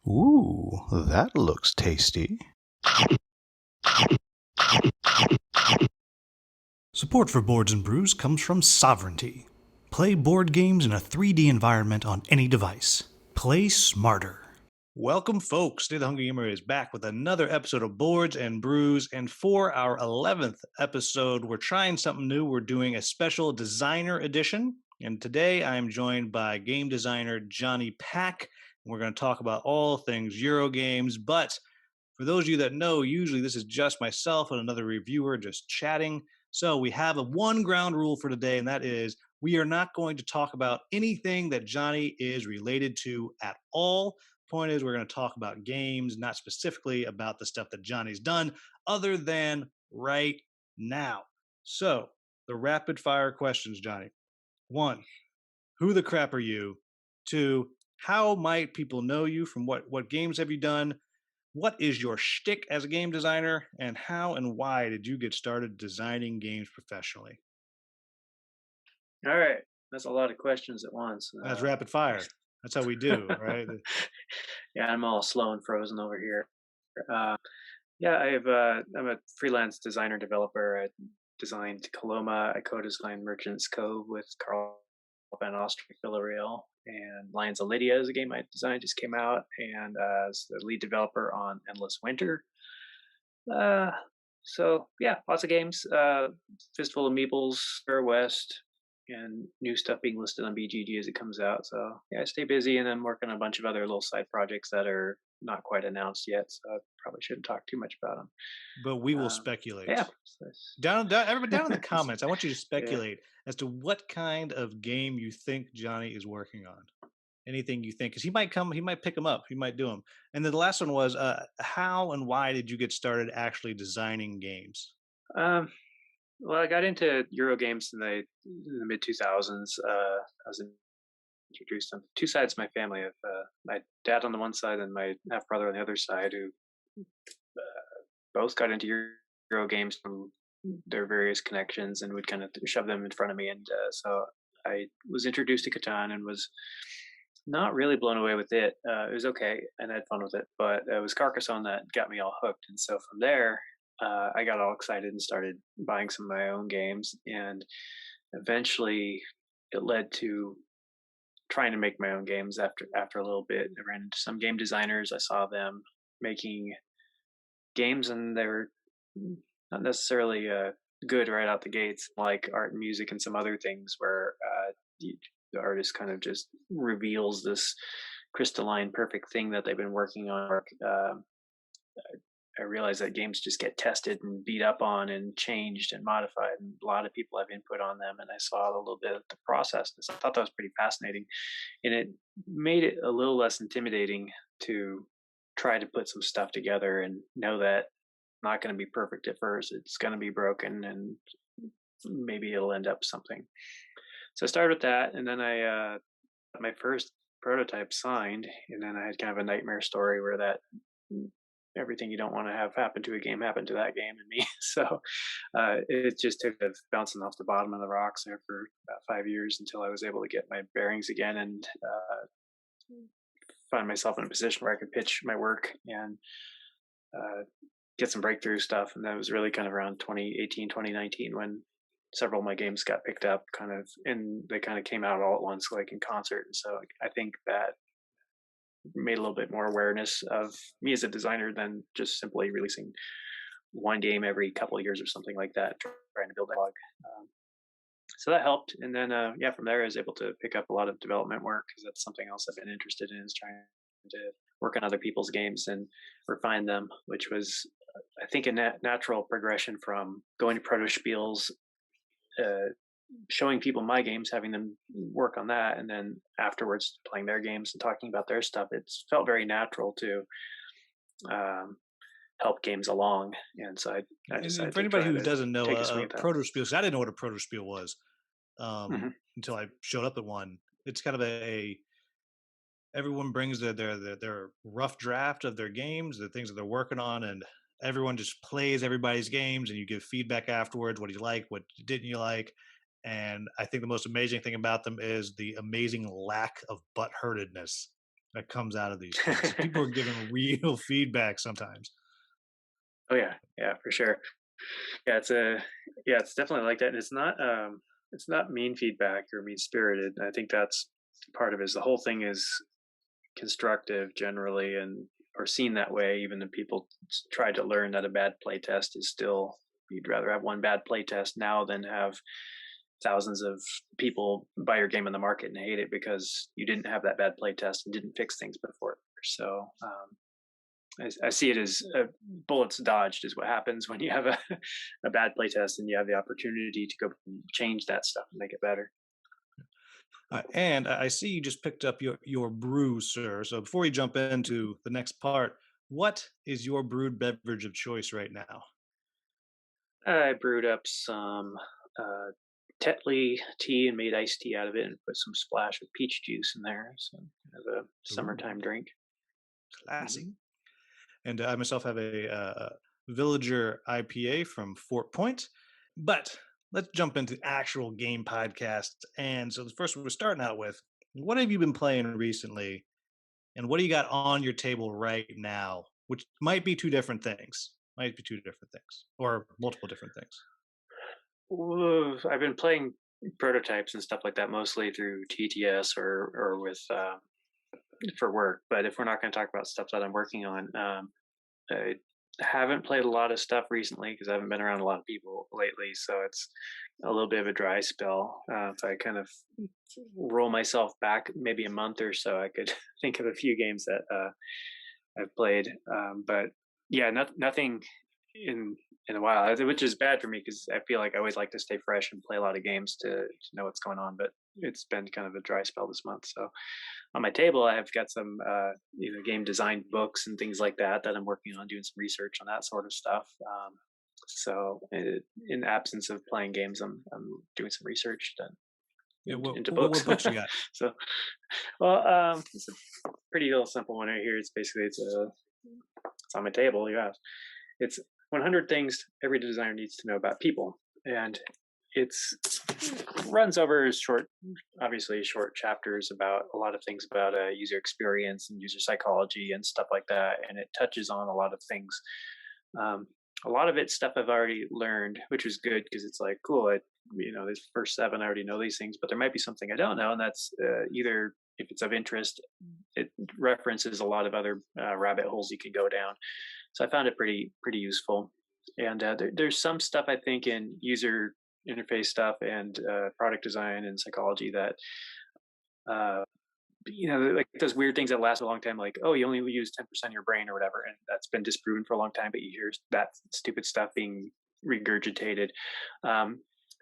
Ooh, that looks tasty. Support for Boards and Brews comes from Sovereignty. Play board games in a 3D environment on any device. Play smarter. Welcome, folks. Today, the Hungry Gamer is back with another episode of Boards and Brews. And for our 11th episode, we're trying something new. We're doing a special designer edition. And today, I'm joined by game designer Jonny Pac. We're going to talk about all things Euro games. But for those of you that know, usually this is just myself and another reviewer just chatting. So we have a one ground rule for today, and that is we are not going to talk about anything that Jonny is related to at all. Point is, we're going to talk about games, not specifically about the stuff that Jonny's done, other than right now. So, the rapid fire questions, Jonny. 1, who the crap are you? 2, how might people know you? From what games have you done? What is your shtick as a game designer? And how and why did you get started designing games professionally? All right, that's a lot of questions at once. That's rapid fire. That's how we do, right? Yeah, I'm all slow and frozen over here. Yeah, I'm a freelance designer developer. I designed Coloma. I co-designed Merchant's Cove with Carl Van Ostrich Villarreal, and Lions of Lydia is a game I designed, just came out, and as the lead developer on Endless Winter. Uh, so yeah, lots of games. Fistful of Meeples, Fair West, and new stuff being listed on BGG as it comes out. So yeah, I stay busy, and I'm working on a bunch of other little side projects that are not quite announced yet. So I probably shouldn't talk too much about them. But we will speculate. Yeah. Everybody down in the comments, I want you to Yeah. speculate as to what kind of game you think Jonny is working on. Anything you think, because he might pick them up, he might do them. And then the last one was, how and why did you get started actually designing games? Um, well, I got into Euro games in the mid 2000s. I was introduced on two sides of my family. Of my dad on the one side and my half brother on the other side, who both got into Euro games from their various connections and would kind of shove them in front of me. And so I was introduced to Catan and was not really blown away with it. It was okay and I had fun with it, but it was Carcassone that got me all hooked. And so from there, I got all excited and started buying some of my own games. And eventually, it led to trying to make my own games. After a little bit, I ran into some game designers. I saw them making games, and they were not necessarily good right out the gates, like art and music and some other things where the artist kind of just reveals this crystalline, perfect thing that they've been working on. I realize that games just get tested and beat up on and changed and modified, and a lot of people have input on them. And I saw a little bit of the process, and so I thought that was pretty fascinating, and it made it a little less intimidating to try to put some stuff together and know that it's not going to be perfect at first. It's going to be broken, and maybe it'll end up something. So I started with that, and then I got my first prototype signed, and then I had kind of a nightmare story where that everything you don't want to have happen to a game happened to that game and me. So it just took bouncing off the bottom of the rocks there for about 5 years until I was able to get my bearings again and find myself in a position where I could pitch my work and get some breakthrough stuff. And that was really kind of around 2018, 2019 when several of my games got picked up and they kind of came out all at once, like in concert. And so I think that made a little bit more awareness of me as a designer than just simply releasing one game every couple of years or something like that, trying to build a blog. So that helped. And then, from there, I was able to pick up a lot of development work because that's something else I've been interested in, is trying to work on other people's games and refine them, which was, I think, a natural progression from going to proto spiels, showing people my games, having them work on that, and then afterwards playing their games and talking about their stuff. It's felt very natural to help games along. And so I decided and for anybody who doesn't know, take a swing at that. proto spiel, because I didn't know what a proto spiel was Mm-hmm. until I showed up at one. It's kind of everyone brings their rough draft of their games, the things that they're working on, and everyone just plays everybody's games, and you give feedback afterwards. What do you like? What didn't you like? And I think the most amazing thing about them is the amazing lack of butthurtedness. that comes out of these things. People are giving real feedback sometimes. Oh yeah, yeah, for sure. Yeah, it's definitely like that, and it's not mean feedback or mean spirited. I think that's part of it. Is the whole thing is constructive generally, and or seen that way. Even if people try to learn that a bad play test is still, you'd rather have one bad play test now than have thousands of people buy your game in the market and hate it because you didn't have that bad play test and didn't fix things before. So I see it as bullets dodged is what happens when you have a bad play test and you have the opportunity to go change that stuff and make it better. And I see you just picked up your brew, sir. So before we jump into the next part, what is your brewed beverage of choice right now? I brewed up some uh, Tetley tea and made iced tea out of it and put some splash of peach juice in there. So kind of a Ooh, summertime drink. classy. Hmm. And I myself have a Villager IPA from Fort Point. But let's jump into actual game podcasts. And so the first one we're starting out with, what have you been playing recently? And what do you got on your table right now? Which might be two different things. Might be two different things. Or multiple different things. Ooh, I've been playing prototypes and stuff like that mostly through TTS or with for work. But if we're not going to talk about stuff that I'm working on, I haven't played a lot of stuff recently because I haven't been around a lot of people lately. So it's a little bit of a dry spell. If I kind of roll myself back maybe a month or so, I could think of a few games that I've played. But yeah, nothing in a while, which is bad for me because I feel like I always like to stay fresh and play a lot of games to know what's going on. But it's been kind of a dry spell this month. So on my table, I've got some game design books and things like that that I'm working on, doing some research on that sort of stuff. In absence of playing games, I'm doing some research then Yeah, into what books. books you got? So, well, it's a pretty little simple one right here. It's on my table. Yeah, it's 100 things every designer needs to know about people, and it's runs over obviously short chapters about a lot of things about user experience and user psychology and stuff like that, and it touches on a lot of things. Um, a lot of it stuff I've already learned, which was good because it's like cool. This first seven I already know these things, but there might be something I don't know, and that's either if it's of interest, it references a lot of other rabbit holes you can go down. So I found it pretty useful. And there's some stuff I think in user interface stuff and product design and psychology that uh, like those weird things that last a long time, like oh, you only use 10% of your brain or whatever, and that's been disproven for a long time. But you hear that stupid stuff being regurgitated.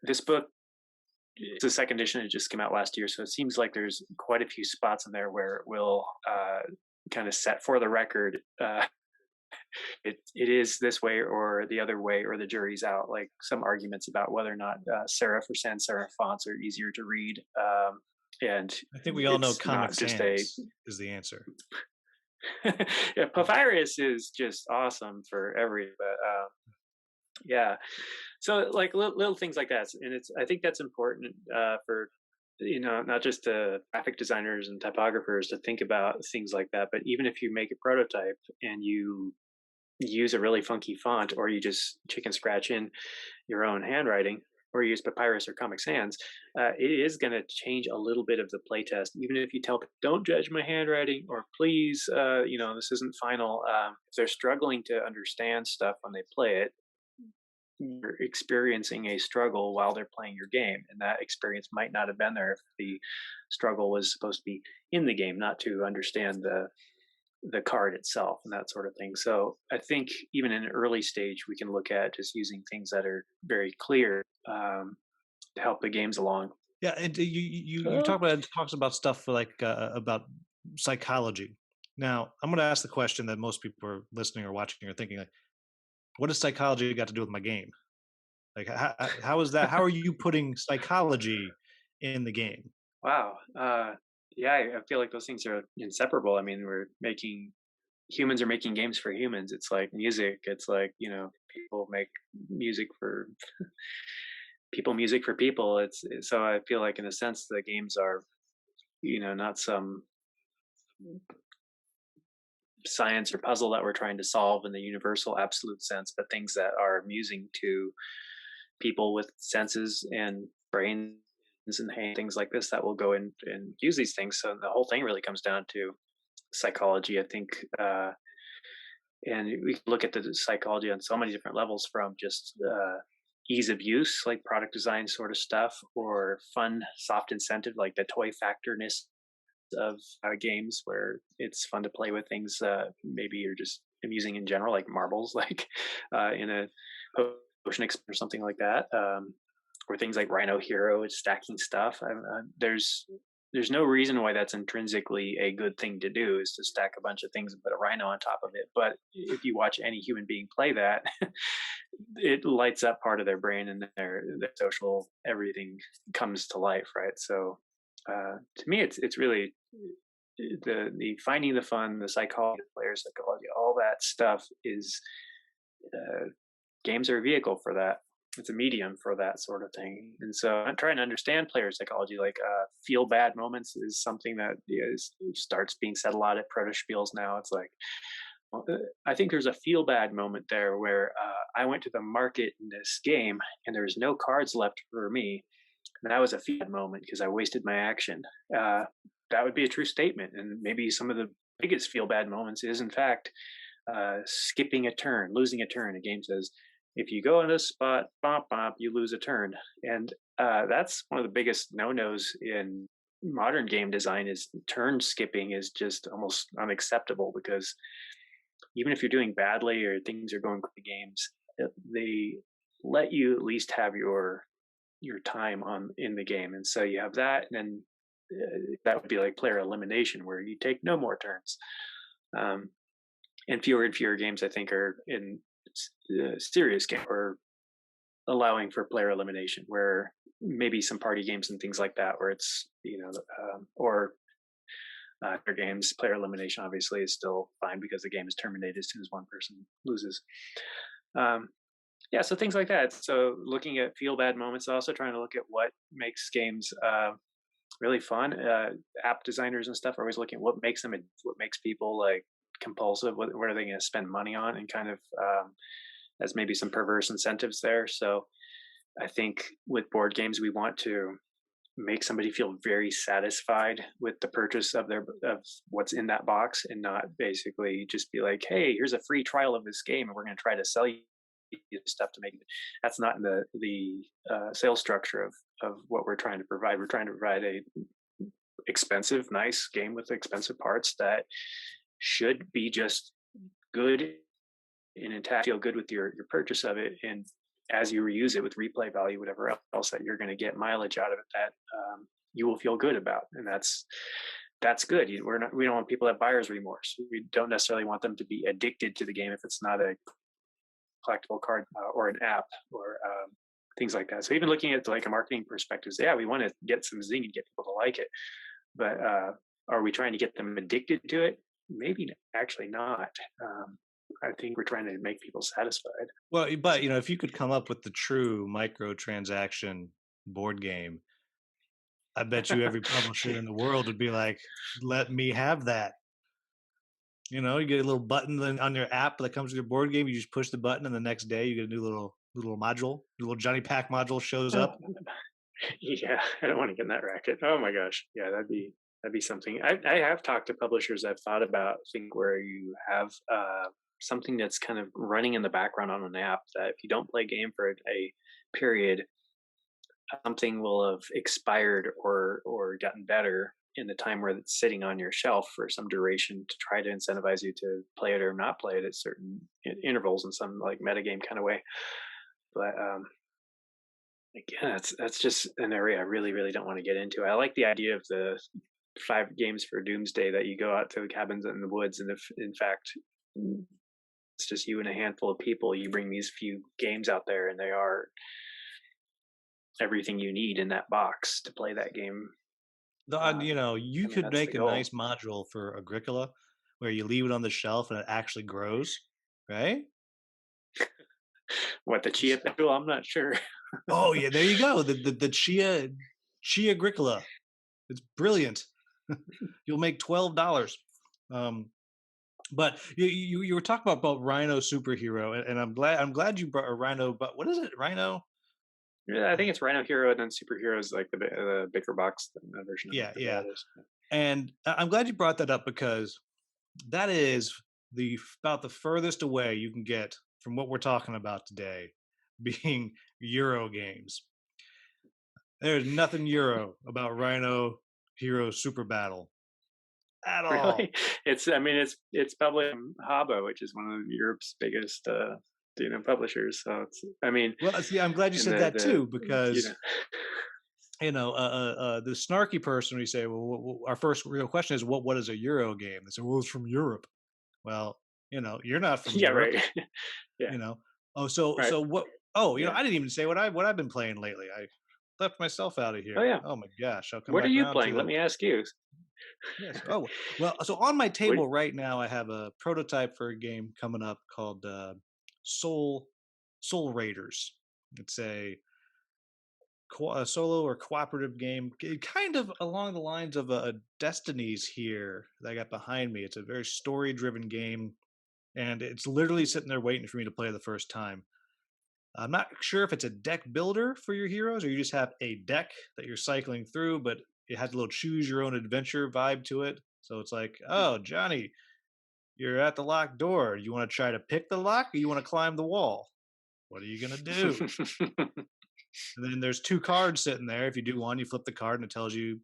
This book, it's the second edition. It just came out last year, so it seems like there's quite a few spots in there where it will kind of set for the record. It is this way or the other way or the jury's out, like some arguments about whether or not serif or sans serif fonts are easier to read, and I think we all know it's Comic not just a Sans is the answer. yeah, papyrus is just awesome for but yeah, so like little things like that, and I think that's important for not just graphic designers and typographers to think about things like that, but even if you make a prototype and you use a really funky font or you just chicken scratch in your own handwriting or use papyrus or Comic Sans, it is going to change a little bit of the playtest. Even if you tell people, don't judge my handwriting or please, this isn't final. If they're struggling to understand stuff when they play it, you're experiencing a struggle while they're playing your game. And that experience might not have been there if the struggle was supposed to be in the game, not to understand the card itself and that sort of thing. So I think even in an early stage, we can look at just using things that are very clear to help the games along. Yeah, and you Uh, talk about it talks about stuff like about psychology. Now, I'm going to ask the question that most people are listening or watching are thinking like, what does psychology got to do with my game? Like, how is that? How are you putting psychology in the game? wow. Yeah, I feel like those things are inseparable. I mean, humans are making games for humans. It's like music. It's like, people make music for music for people. So I feel like in a sense, the games are, not some science or puzzle that we're trying to solve in the universal absolute sense, but things that are amusing to people with senses and brains and things like this that will go in and use these things. So the whole thing really comes down to psychology, I think. And we can look at the psychology on so many different levels, from just ease of use, like product design sort of stuff, or fun, soft incentive, like the toy factorness of games where it's fun to play with things. Maybe you're just amusing in general, like marbles, like in a potion or something like that. Or things like Rhino Hero, it's stacking stuff. There's no reason why that's intrinsically a good thing to do, is to stack a bunch of things and put a rhino on top of it. But if you watch any human being play that, it lights up part of their brain, and their social everything comes to life, right? So to me, it's really the finding the fun, the psychology, the player psychology, all that stuff is games are a vehicle for that. It's a medium for that sort of thing. And so I'm trying to understand player psychology. Like feel bad moments is something that starts being said a lot at proto spiels now. It's like, I think there's a feel bad moment there where I went to the market in this game and there's no cards left for me. And that was a feel bad moment because I wasted my action. That would be a true statement. And maybe some of the biggest feel bad moments is, in fact, skipping a turn, losing a turn. A game says, if you go in a spot, bop, bop, you lose a turn. And that's one of the biggest no-nos in modern game design, is turn skipping is just almost unacceptable, because even if you're doing badly or things are going quick games, they let you at least have your time on in the game. And so you have that, and then that would be like player elimination, where you take no more turns. And fewer games, I think, are in serious game or allowing for player elimination, where maybe some party games and things like that, where it's or games, player elimination obviously is still fine because the game is terminated as soon as one person loses. Yeah, so things like that. So looking at feel bad moments, also trying to look at what makes games really fun. App designers and stuff are always looking at what makes people like compulsive. What are they going to spend money on, and kind of as maybe some perverse incentives there. So I think with board games, we want to make somebody feel very satisfied with the purchase of what's in that box, and not basically just be like, hey, here's a free trial of this game and we're going to try to sell you stuff to make it. That's not in the sales structure of what we're trying to provide. We're trying to provide a expensive, nice game with expensive parts that should be just good and intact, feel good with your purchase of it, and as you reuse it with replay value, whatever else that you're going to get mileage out of it, that you will feel good about. And that's good. We don't want people to have buyer's remorse. We don't necessarily want them to be addicted to the game if it's not a collectible card or an app or things like that. So even looking at like a marketing perspective, yeah, we want to get some zing and get people to like it, but are we trying to get them addicted to it? Maybe actually not. I think we're trying to make people satisfied. Well, but if you could come up with the true microtransaction board game, I bet you every publisher in the world would be like, let me have that. You get a little button on your app that comes with your board game. You just push the button, and the next day you get a new little module. Your little Jonny Pac module shows up. Yeah, I don't want to get in that racket. Oh my gosh, yeah, that'd be something. I have talked to publishers. I've thought about where you have something that's kind of running in the background on an app, that if you don't play a game for a period, something will have expired or gotten better in the time where it's sitting on your shelf for some duration, to try to incentivize you to play it or not play it at certain intervals in some like metagame kind of way. But again, that's just an area I really, really don't want to get into. I like the idea of the 5 games for Doomsday, that you go out to the cabins in the woods, and if in fact it's just you and a handful of people, you bring these few games out there, and they are everything you need in that box to play that game. You could make a nice module for Agricola where you leave it on the shelf and it actually grows, right? What, the chia thing? I'm not sure. Oh yeah, there you go. The chia Agricola. It's brilliant. You'll make $12. But you were talking about Rhino superhero, and I'm glad you brought a Rhino. But what is it, Rhino? Yeah, I Uh, think it's Rhino Hero and then Superhero is like the bigger box version of it, yeah, whatever yeah. that is. And I'm glad you brought that up because that is about the furthest away you can get from what we're talking about today, being Euro games. There's nothing Euro about Rhino Hero Super Battle at Really? all. I mean, it's published from Habbo, which is one of Europe's biggest, publishers. So I mean, Well, see, I'm glad you and said that the too you know, because the snarky person, we say, well, our first real question is, what is a Euro game? They say, well, it's from Europe. Well, you're not from yeah, Europe. right, yeah, You know. Oh, so right, so what? Oh, yeah. I didn't even say what I've been playing lately. I left myself out of Oh here. yeah. Oh my gosh, I'll come What are back you around playing? to Let it. me ask you. Yes. Oh, well. So on my What? table right now, I have a prototype for a game coming up called Soul Soul Raiders. It's a solo or cooperative game, kind of along the lines of a Destinies here that I got behind me. It's a very story-driven game, and it's literally sitting there waiting for me to play the first time. I'm not sure if it's a deck builder for your heroes or you just have a deck that you're cycling through, but it has a little choose your own adventure vibe to it. So it's like, oh, Johnny, you're at the locked door. You want to try to pick the lock or you want to climb the wall? What are you going to do? And then there's two cards sitting there. If you do one, you flip the card and it tells you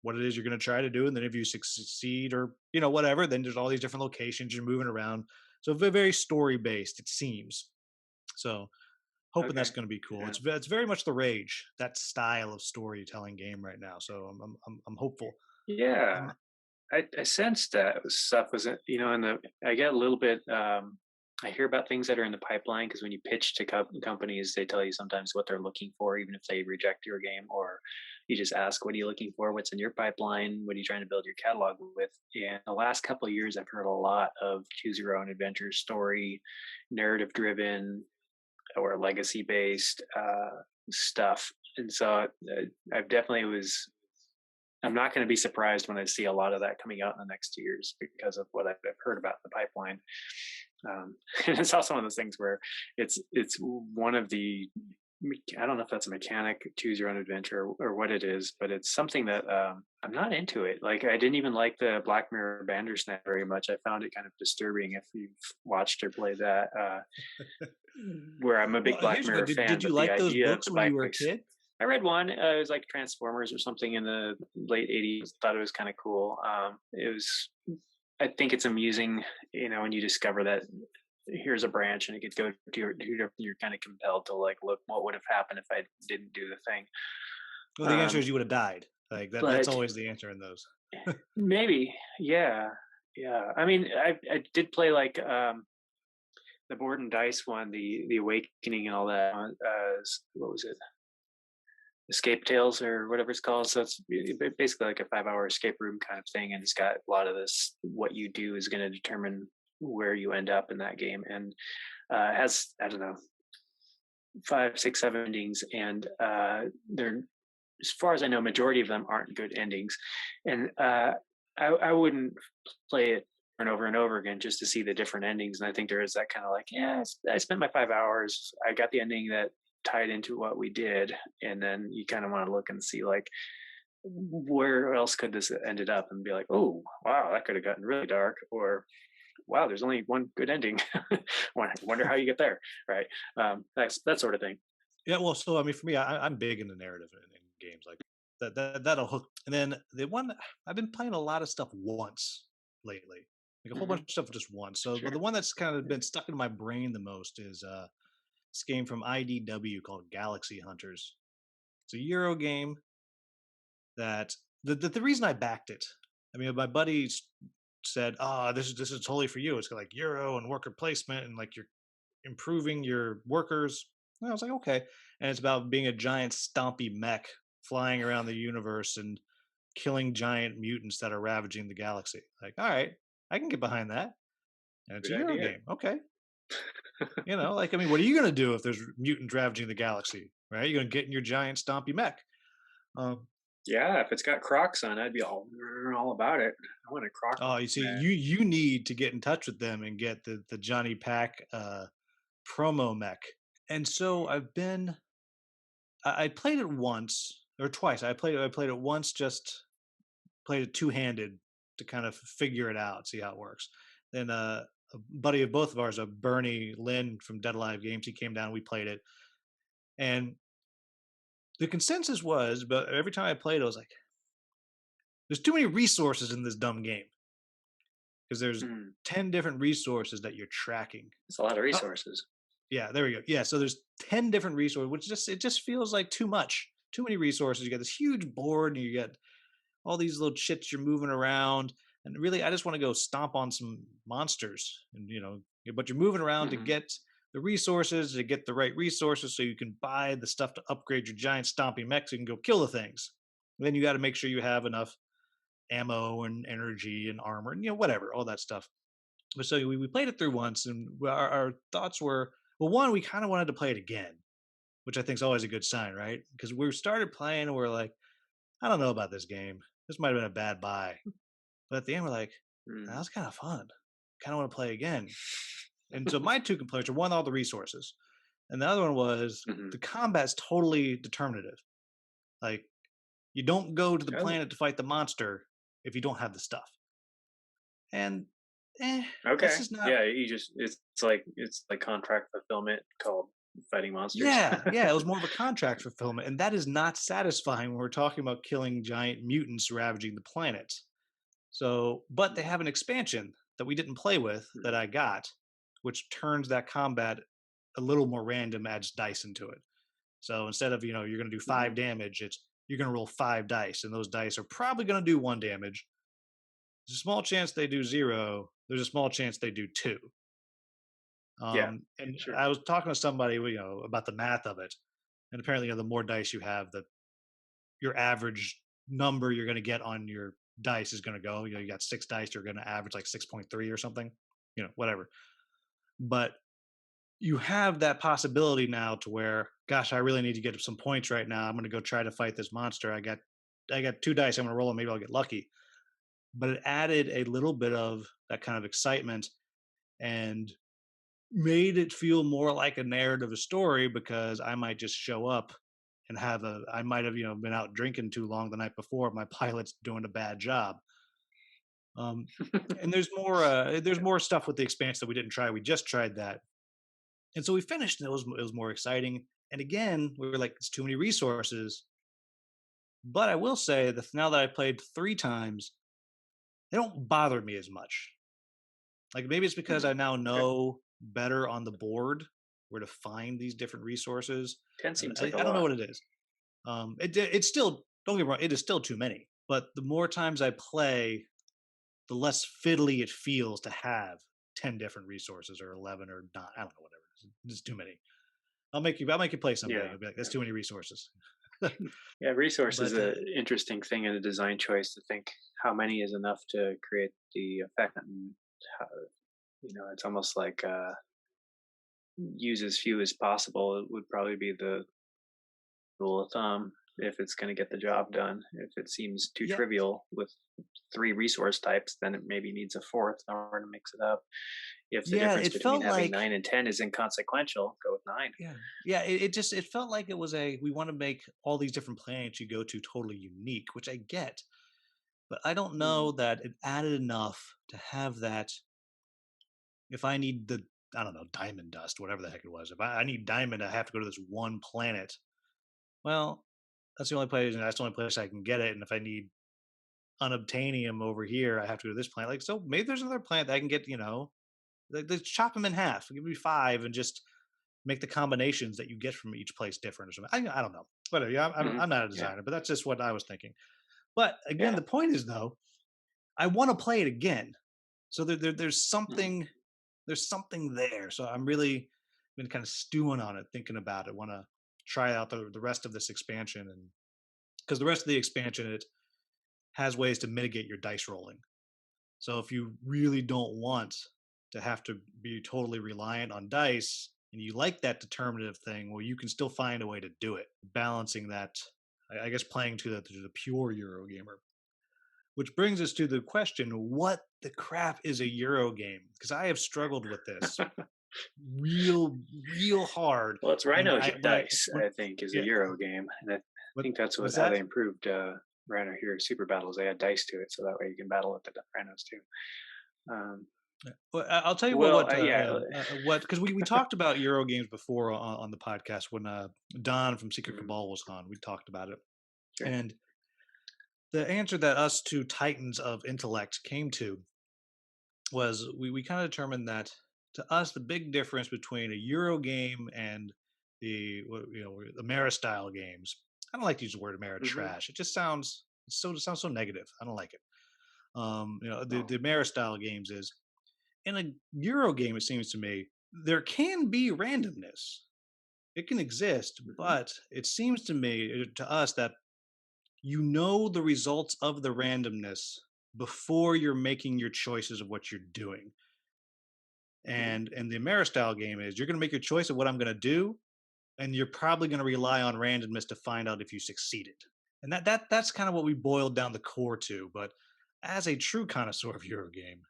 what it is you're going to try to do. And then if you succeed or, whatever, then there's all these different locations you're moving around. So very story based, it seems. So hoping that's Okay. going to be cool. Yeah. It's very much the rage, that style of storytelling game right now. So I'm hopeful. Yeah. Um, I sensed that stuff was, in I get a little bit, I hear about things that are in the pipeline because when you pitch to companies, they tell you sometimes what they're looking for, even if they reject your game, or you just ask, what are you looking for? What's in your pipeline? What are you trying to build your catalog with? And the last couple of years, I've heard a lot of choose your own adventure story, narrative driven or legacy based stuff. And so I've definitely I'm not going to be surprised when I see a lot of that coming out in the next 2 years because of what I've heard about the pipeline. And it's also one of those things where it's one of the I don't know if that's a mechanic, choose your own adventure, or what it is, but it's something that I'm not into it. Like I didn't even like the Black Mirror Bandersnatch very much. I found it kind of disturbing if you've watched or played that. Where I'm a big well, Black here's the Mirror thing. fan, Did you but the like those idea of books the when you were a bikes. kid? I read one. It was like Transformers or something in the late '80s. Thought it was kind of cool. It was. I think it's amusing, when you discover that here's a branch and it could go to you're kind of compelled to like look what would have happened if I didn't do the thing. Well, the answer Um, is you would have died. Like that's but always the answer in those. maybe, yeah, yeah. I mean, I did play like the board and dice one, the Awakening and all that. What was it? Escape Tales or whatever it's called. So it's basically like a 5 hour escape room kind of thing, and it's got a lot of this. What you do is going to determine where you end up in that game, and has I don't know 5, 6, 7 endings, and they're as far as I know, majority of them aren't good endings, and I wouldn't play it and over again just to see the different endings. And I think there is that kind of like, yeah, I spent my 5 hours, I got the ending that tied into what we did, and then you kind of want to look and see like where else could this have ended up, and be like, oh wow, that could have gotten really dark, or wow, there's only one good ending. Wonder how you get there, right? That's that sort of thing. Yeah, well, so I mean, for me, I'm big into narrative in games like that'll hook. And then the one I've been playing a lot of stuff once lately, like a whole bunch Hmm. of stuff just once. So, but Sure. the one that's kind of Yeah. been stuck in my brain the most is this game from IDW called Galaxy Hunters. It's a Euro game that the reason I backed it. I mean, my buddies said, "Ah, this is totally for you. It's got like Euro and worker placement and like you're improving your workers." And I was like, okay. And it's about being a giant stompy mech flying around the universe and killing giant mutants that are ravaging the galaxy. Like, all right, I can get behind that. And it's a Good Euro idea. game. Okay. Like, I mean, what are you going to do if there's mutants ravaging the galaxy? Right? You're going to get in your giant stompy mech. Um, Yeah, if it's got Crocs on, I'd be all about it. I want a Croc Oh, you see, mat. you need to get in touch with them and get the Jonny Pac promo mech. And so I played it once or twice. I played it once, just played it two handed to kind of figure it out, see how it works. Then a buddy of both of ours, Bernie Lynn from Dead Alive Games, he came down. We played it, and the consensus was, but every time I played, I was like, "There's too many resources in this dumb game because there's Mm, 10 different resources that you're tracking." it's a lot of Oh, resources. yeah, there we go. Yeah, so there's 10 different resources, which just feels like too much, too many resources. You got this huge board, and you got all these little chits you're moving around, and really I just want to go stomp on some monsters, and but you're moving around to Mhm, get the resources, to get the right resources so you can buy the stuff to upgrade your giant stompy mech so you can go kill the things. And then you got to make sure you have enough ammo and energy and armor and whatever, all that stuff. But so we played it through once, and our thoughts were, well, one, we kind of wanted to play it again, which I think is always a good sign, right? Because we started playing and we're like, I don't know about this game. This might have been a bad buy. But at the end, we're like, that mm, was kind of fun. Kind of want to play again. And so my two complaints are, one, all the resources, and the other one was mhm. the combat's totally determinative. Like, you don't go to the Oh, planet to fight the monster if you don't have the stuff. And that's okay. just not. Yeah, it's like contract fulfillment called fighting monsters. Yeah, it was more of a contract fulfillment, and that is not satisfying when we're talking about killing giant mutants ravaging the planet. So, but they Mm, have an expansion that we didn't play with that mm, I got, which turns that combat a little more random, adds dice into it. So instead of, you're going to do mhm. 5 damage, it's you're going to roll 5 dice, and those dice are probably going to do 1 damage. There's a small chance they do 0. There's a small chance they do 2. Yeah, And sure. I was talking to somebody, about the math of it, and apparently, the more dice you have, the your average number you're going to get on your dice is going to go. You got 6 dice, you're going to average like 6.3 or something, whatever. But you have that possibility now to where, gosh, I really need to get some points right now. I'm going to go try to fight this monster. I got 2 dice. I'm going to roll them. Maybe I'll get lucky. But it added a little bit of that kind of excitement and made it feel more like a narrative, a story, because I might just show up and I might have, been out drinking too long the night before. My pilot's doing a bad job. Um, and there's more stuff with the expanse that we didn't try. We just tried that. And so we finished, and it was more exciting. And again, we were like, it's too many resources. But I will say that now that I played 3 times, they don't bother me as much. Like, maybe it's because I Mm, now okay. know better on the board where to find these different resources. 10 And seems like a I don't know lot. what it is. It's still, don't get me wrong, it is still too many. But the more times I play, the less fiddly it feels to have 10 different resources or 11 or not. I don't know, whatever. It's too many. I'll make you play someday. Yeah, You'll be like, that's yeah. too many resources. Yeah, resource is But a interesting thing in a design choice to think how many is enough to create the effect, and how, it's almost like use as few as possible. It would probably be the rule of thumb if it's going to get the job done. If it seems too yeah, trivial with three resource types, then it maybe needs a fourth in order to mix it up. If the yeah, difference it between felt having like, 9 and 10 is inconsequential, go with 9. yeah, it felt like it was we want to make all these different planets you go to totally unique, which I get, but I don't know Mm, that it added enough to have that. If I need I don't know, diamond dust, whatever the heck it was. If I need diamond, I have to go to this one planet. Well, that's the only place I can get it. And if I need unobtainium over here, I have to go to this planet. Like, so maybe there's another planet that I can get, let's chop them in half. Give me 5 and just make the combinations that you get from each place different or something. I don't know. Whatever. Yeah, mhm, I'm not a yeah, designer, but that's just what I was thinking. But again, yeah. the point is, though, I want to play it again. So Mhm. there's something there. So I'm really been kind of stewing on it, thinking about it. Want to try out the rest of this expansion, and because the rest of the expansion, it has ways to mitigate your dice rolling. So if you really don't want to have to be totally reliant on dice and you like that determinative thing, well, you can still find a way to do it, balancing that. I guess playing to the pure Eurogamer. Which brings us to the question: what the crap is a Euro game? Because I have struggled with this real hard. Well, it's And Rhino I Dice, when, I think, is a yeah, Euro game, and I what think that's what's how they that? improved Rhino Hero Super Battles. They had dice to it, so that way you can battle with the rhinos too. Um, Well, I'll tell you well, yeah, what because we talked about Euro games before on the podcast when Don from Secret mhm, Cabal was on. We talked about it, sure. and the answer that us two titans of intellect came to was we kind of determined that to us the big difference between a Euro game and the Amera style games. I don't like to use the word Amera Hmm. trash. It sounds so negative. I don't like it. Oh, The Amera style games is in a Euro game. It seems to me there can be randomness. It can exist, hmm. but it seems to me to us that you know the results of the randomness before you're making your choices of what you're doing. Hmm. And the Ameristyle game is you're going to make your choice of what I'm going to do, and you're probably going to rely on randomness to find out if you succeeded. And that's kind of what we boiled down the core to. But as a true connoisseur of Eurogame,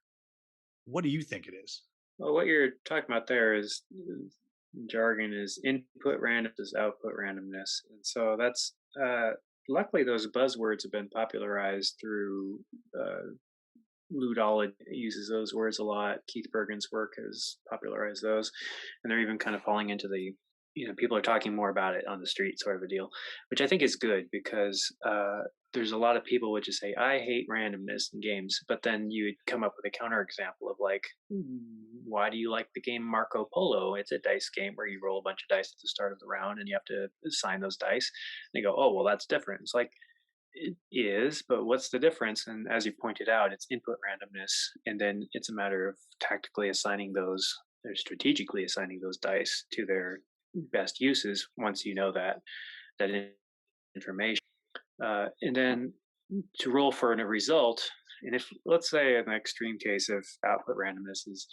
what do you think it is? Well, what you're talking about there is jargon is input randomness is output randomness, and so that's luckily those buzzwords have been popularized through uh, Ludolid uses those words a lot. Keith Bergen's work has popularized those, and they're even kind of falling into the people are talking more about it on the street sort of a deal, which I think is good because there's a lot of people would just say I hate randomness in games, but then you would come up with a counterexample of like, why do you like the game Marco Polo? It's a dice game where you roll a bunch of dice at the start of the round and you have to assign those dice. And they go, oh well, that's different. It's like it is, but what's the difference? And as you pointed out, it's input randomness, and then it's a matter of tactically assigning those or strategically assigning those dice to their best uses once you know that information. And then to roll for a result. And if let's say an extreme case of output randomness is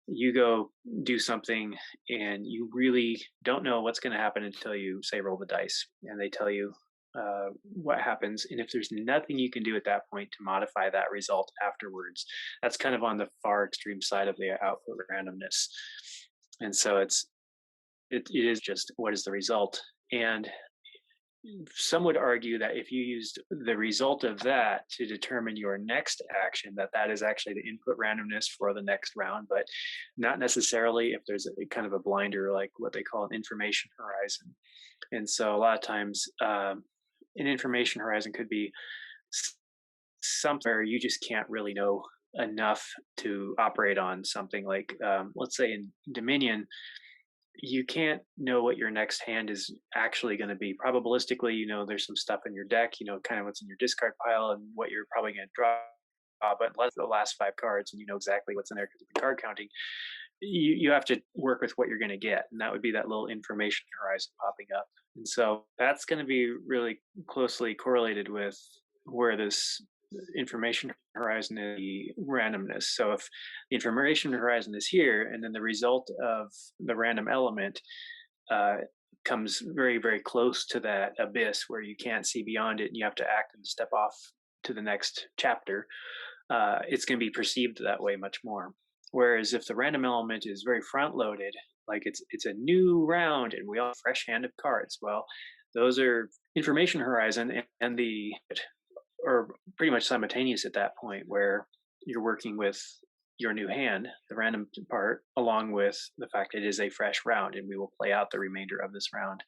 you go do something and you really don't know what's going to happen until you say roll the dice and they tell you what happens, and if there's nothing you can do at that point to modify that result afterwards, that's kind of on the far extreme side of the output randomness. And so it is just what is the result. And some would argue that if you used the result of that to determine your next action, that is actually the input randomness for the next round, but not necessarily if there's a kind of a blinder, like what they call an information horizon. And so a lot of times an information horizon could be somewhere you just can't really know enough to operate on something like let's say in Dominion you can't know what your next hand is actually going to be. Probabilistically, there's some stuff in your deck, kind of what's in your discard pile and what you're probably going to draw. But unless the last five cards and you know exactly what's in there because of the card counting, you have to work with what you're going to get. And that would be that little information horizon popping up. And so that's going to be really closely correlated with where this information horizon is the randomness. So if the information horizon is here, and then the result of the random element uh, comes very, very close to that abyss where you can't see beyond it and you have to act and step off to the next chapter, it's going to be perceived that way much more. Whereas if the random element is very front loaded, like it's a new round and we all have a fresh hand of cards, well, those are information horizon and the are pretty much simultaneous at that point where you're working with your new hand, the random part, along with the fact it is a fresh round and we will play out the remainder of this round.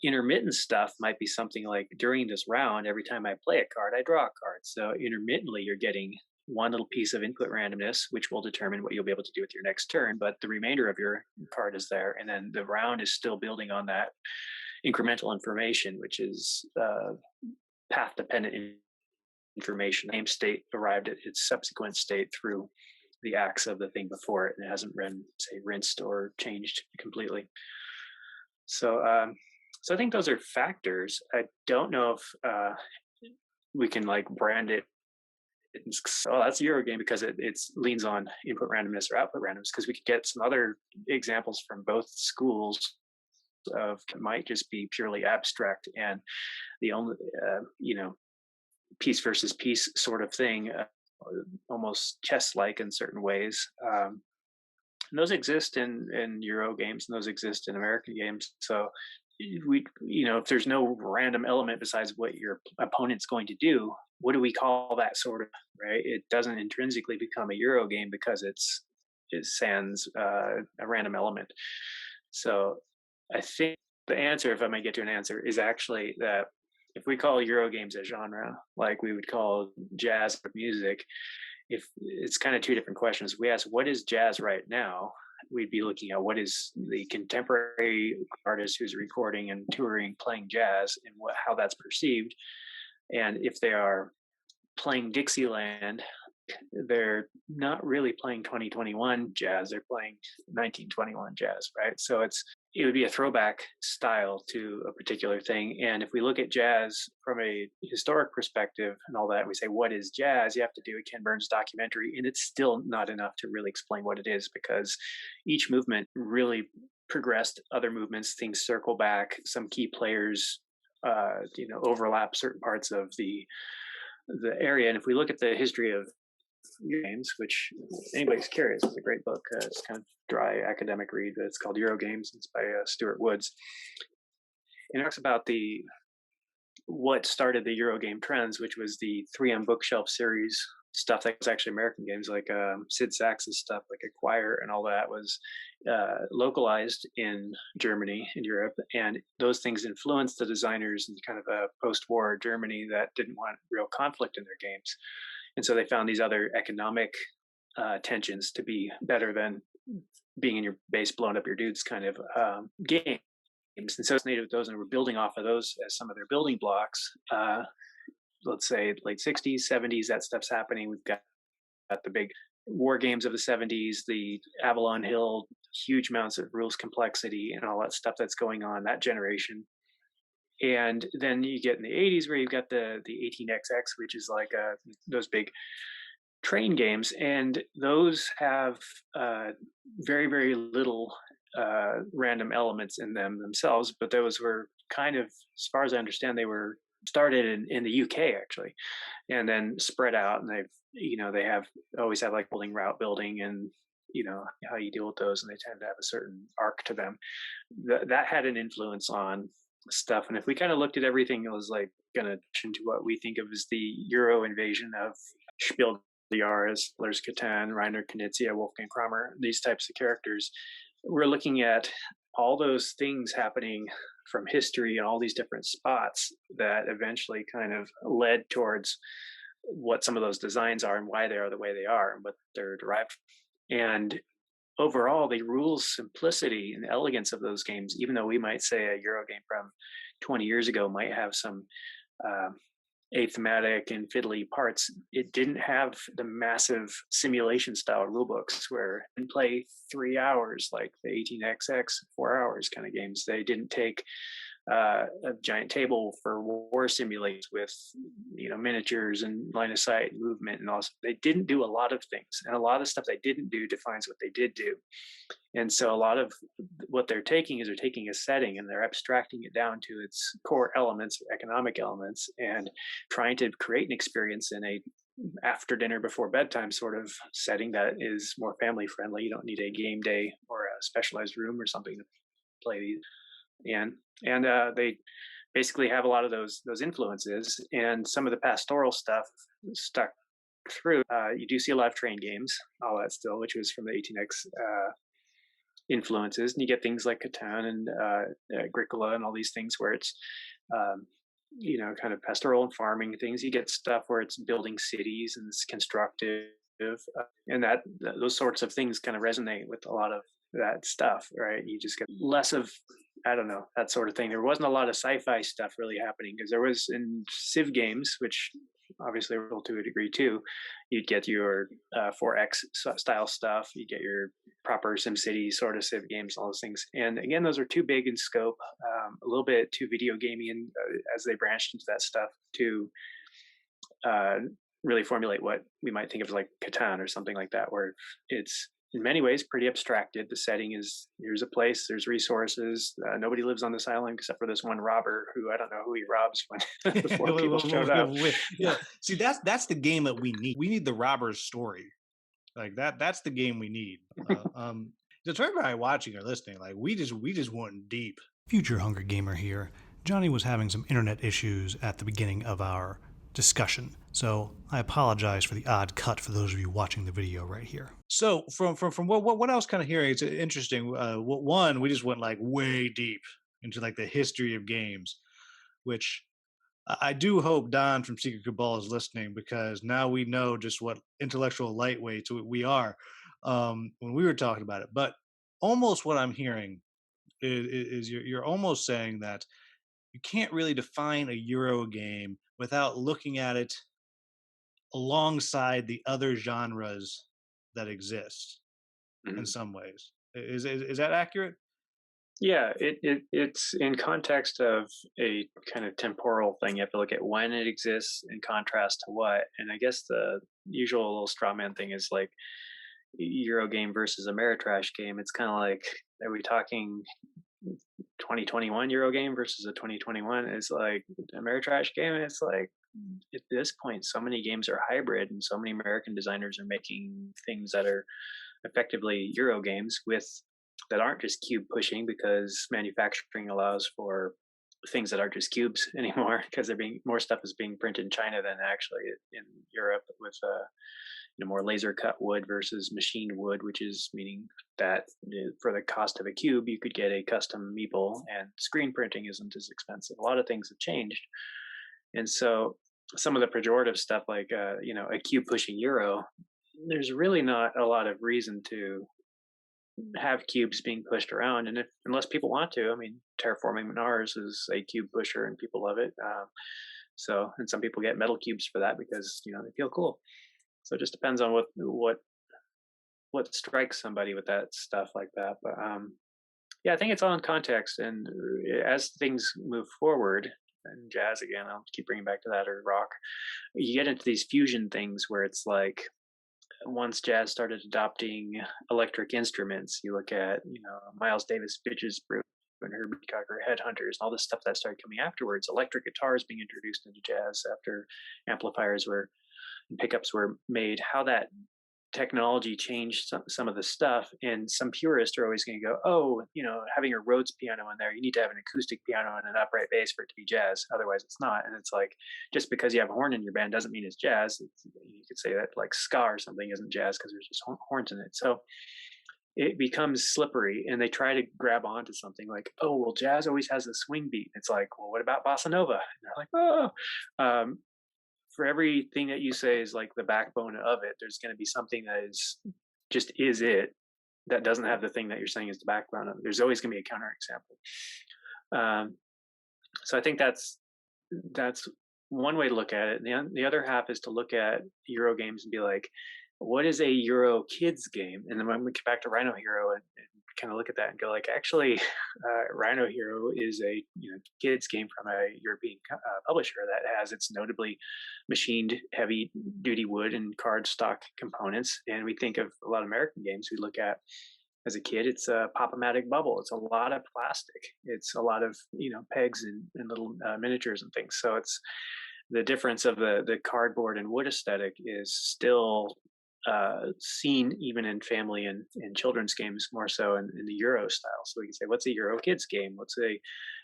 Intermittent stuff might be something like during this round, every time I play a card, I draw a card. So intermittently, you're getting one little piece of input randomness, which will determine what you'll be able to do with your next turn. But the remainder of your card is there. And then the round is still building on that incremental information, which is path dependent information. The same state arrived at its subsequent state through the acts of the thing before it, and it hasn't been, say, rinsed or changed completely. So I think those are factors. I don't know if we can like brand it. Oh, that's a Euro game because it leans on input randomness or output randomness. Because we could get some other examples from both schools of might just be purely abstract and the only piece versus piece sort of thing, almost chess-like in certain ways. And those exist in Euro games, and those exist in American games. So if there's no random element besides what your opponent's going to do, what do we call that sort of, right? It doesn't intrinsically become a Euro game because it sans a random element. So I think the answer, if I may get to an answer, is actually that if we call Euro games a genre, like we would call jazz music, if it's kind of two different questions. If we ask what is jazz right now, we'd be looking at what is the contemporary artist who's recording and touring playing jazz and how that's perceived. And if they are playing Dixieland, they're not really playing 2021 jazz, they're playing 1921 jazz, right? So it would be a throwback style to a particular thing. And if we look at jazz from a historic perspective and all that, we say, what is jazz? You have to do a Ken Burns documentary, and it's still not enough to really explain what it is, because each movement really progressed other movements. Things circle back. Some key players, overlap certain parts of the area. And if we look at the history of games, which anybody's curious, it's a great book. It's kind of dry academic read, but it's called Euro Games. It's by Stuart Woods. And it talks about what started the Euro game trends, which was the 3M bookshelf series stuff that was actually American games, like Sid Sacks's stuff, like Acquire and all that was localized in Germany and Europe. And those things influenced the designers in kind of a post-war Germany that didn't want real conflict in their games. And so they found these other economic tensions to be better than being in your base, blowing up your dudes kind of games. And so it's native with those, and we're building off of those as some of their building blocks. Let's say late 60s, 70s, that stuff's happening. We've got the big war games of the 70s, the Avalon Hill, huge amounts of rules complexity and all that stuff that's going on, that generation. And then you get in the 80s where you've got the 18XX, which is like those big train games. And those have very, very little random elements in them themselves. But those were kind of, as far as I understand, they were started in the UK actually, and then spread out. And they always have like route building and how you deal with those, and they tend to have a certain arc to them. That had an influence on stuff. And if we kind of looked at everything, it was like going to into what we think of as the Euro invasion of Spiel des Jahres, Lars Catan, Rainer Knizia, Wolfgang Kramer, these types of characters. We're looking at all those things happening from history and all these different spots that eventually kind of led towards what some of those designs are and why they are the way they are and what they're derived from. And overall, the rules simplicity and elegance of those games, even though we might say a Euro game from 20 years ago might have some athematic and fiddly parts, it didn't have the massive simulation style rule books where you can play 3 hours like the 18XX, 4 hours kind of games. They didn't take a giant table for war simulators with miniatures and line of sight movement and all. They didn't do a lot of things, and a lot of stuff they didn't do defines what they did do. And so a lot of what they're taking is they're taking a setting and they're abstracting it down to its core elements, economic elements, and trying to create an experience in a after dinner before bedtime sort of setting that is more family friendly. You don't need a game day or a specialized room or something to play these. And they basically have a lot of those influences, and some of the pastoral stuff stuck through. You do see a lot of train games, all that still, which was from the 18X influences, and you get things like Catan and Agricola and all these things where it's kind of pastoral and farming things. You get stuff where it's building cities and it's constructive, and that those sorts of things kind of resonate with a lot of that stuff, right? You just get less of, I don't know, that sort of thing. There wasn't a lot of sci-fi stuff really happening, because there was in Civ games, which obviously were to a degree too, you'd get your 4X style stuff, you get your proper SimCity sort of Civ games, all those things. And again, those are too big in scope, a little bit too video gamey, and as they branched into that stuff to really formulate what we might think of like Catan or something like that, where it's in many ways pretty abstracted. The setting is here's a place, there's resources. Nobody lives on this island except for this one robber who I don't know who he robs when before people showed up. Yeah, see, that's the game that we need. We need the robber's story. Like that. That's the game we need. Just for everybody watching or listening, like we just went deep. Future Hunger Gamer here. Johnny was having some internet issues at the beginning of our discussion, so I apologize for the odd cut for those of you watching the video right here. So from what I was kind of hearing, it's interesting. One, we just went like way deep into like the history of games, which I do hope Don from Secret Cabal is listening, because now we know just what intellectual lightweights we are when we were talking about it. But almost what I'm hearing is you're almost saying that you can't really define a Euro game without looking at it alongside the other genres that exist in Mhm. some ways. Is that accurate? Yeah, it's in context of a kind of temporal thing. You have to look at when it exists in contrast to what. And I guess the usual little straw man thing is like Euro game versus Ameritrash game. It's kind of like, are we talking 2021 Euro game versus a 2021? Is like Ameritrash game. It's like at this point, so many games are hybrid, and so many American designers are making things that are effectively Euro games with that aren't just cube pushing, because manufacturing allows for things that aren't just cubes anymore, because they're being more stuff is being printed in China than actually in Europe with more laser cut wood versus machined wood, which is meaning that for the cost of a cube you could get a custom meeple, and screen printing isn't as expensive. A lot of things have changed, and so some of the pejorative stuff like a cube pushing Euro, there's really not a lot of reason to have cubes being pushed around, and if unless people want to, I mean, terraforming Mars is a cube pusher, and people love it. And some people get metal cubes for that because they feel cool. So it just depends on what strikes somebody with that stuff like that. But yeah, I think it's all in context, and as things move forward. And jazz again, I'll keep bringing back to that, or rock. You get into these fusion things where it's like once jazz started adopting electric instruments, you look at Miles Davis, Bitches Brew, and Herbie Cocker, Headhunters, and all this stuff that started coming afterwards. Electric guitars being introduced into jazz after amplifiers were and pickups were made. How that technology changed some of the stuff, and some purists are always going to go, oh, having a Rhodes piano in there, you need to have an acoustic piano and an upright bass for it to be jazz, otherwise it's not. And it's like, just because you have a horn in your band doesn't mean it's jazz. You could say that like ska or something isn't jazz because there's just horns in it. So it becomes slippery, and they try to grab onto something like, oh well, jazz always has a swing beat. It's like, well, what about bossa nova? And they're like, oh. For everything that you say is like the backbone of it, there's going to be something that is it, that doesn't have the thing that you're saying is the backbone of it. There's always going to be a counterexample. So I think that's one way to look at it. And the other half is to look at Euro games and be like, what is a Euro kids game? And then when we get back to Rhino Hero and kind of look at that and go like, actually, Rhino Hero is a kids game from a European publisher that has its notably machined heavy duty wood and card stock components. And we think of a lot of American games we look at as a kid. It's a Pop-O-Matic bubble. It's a lot of plastic. It's a lot of pegs and little miniatures and things. So it's the difference of the cardboard and wood aesthetic is still seen even in family and children's games, more so in the Euro style. So we can say, what's a Euro kids game? What's a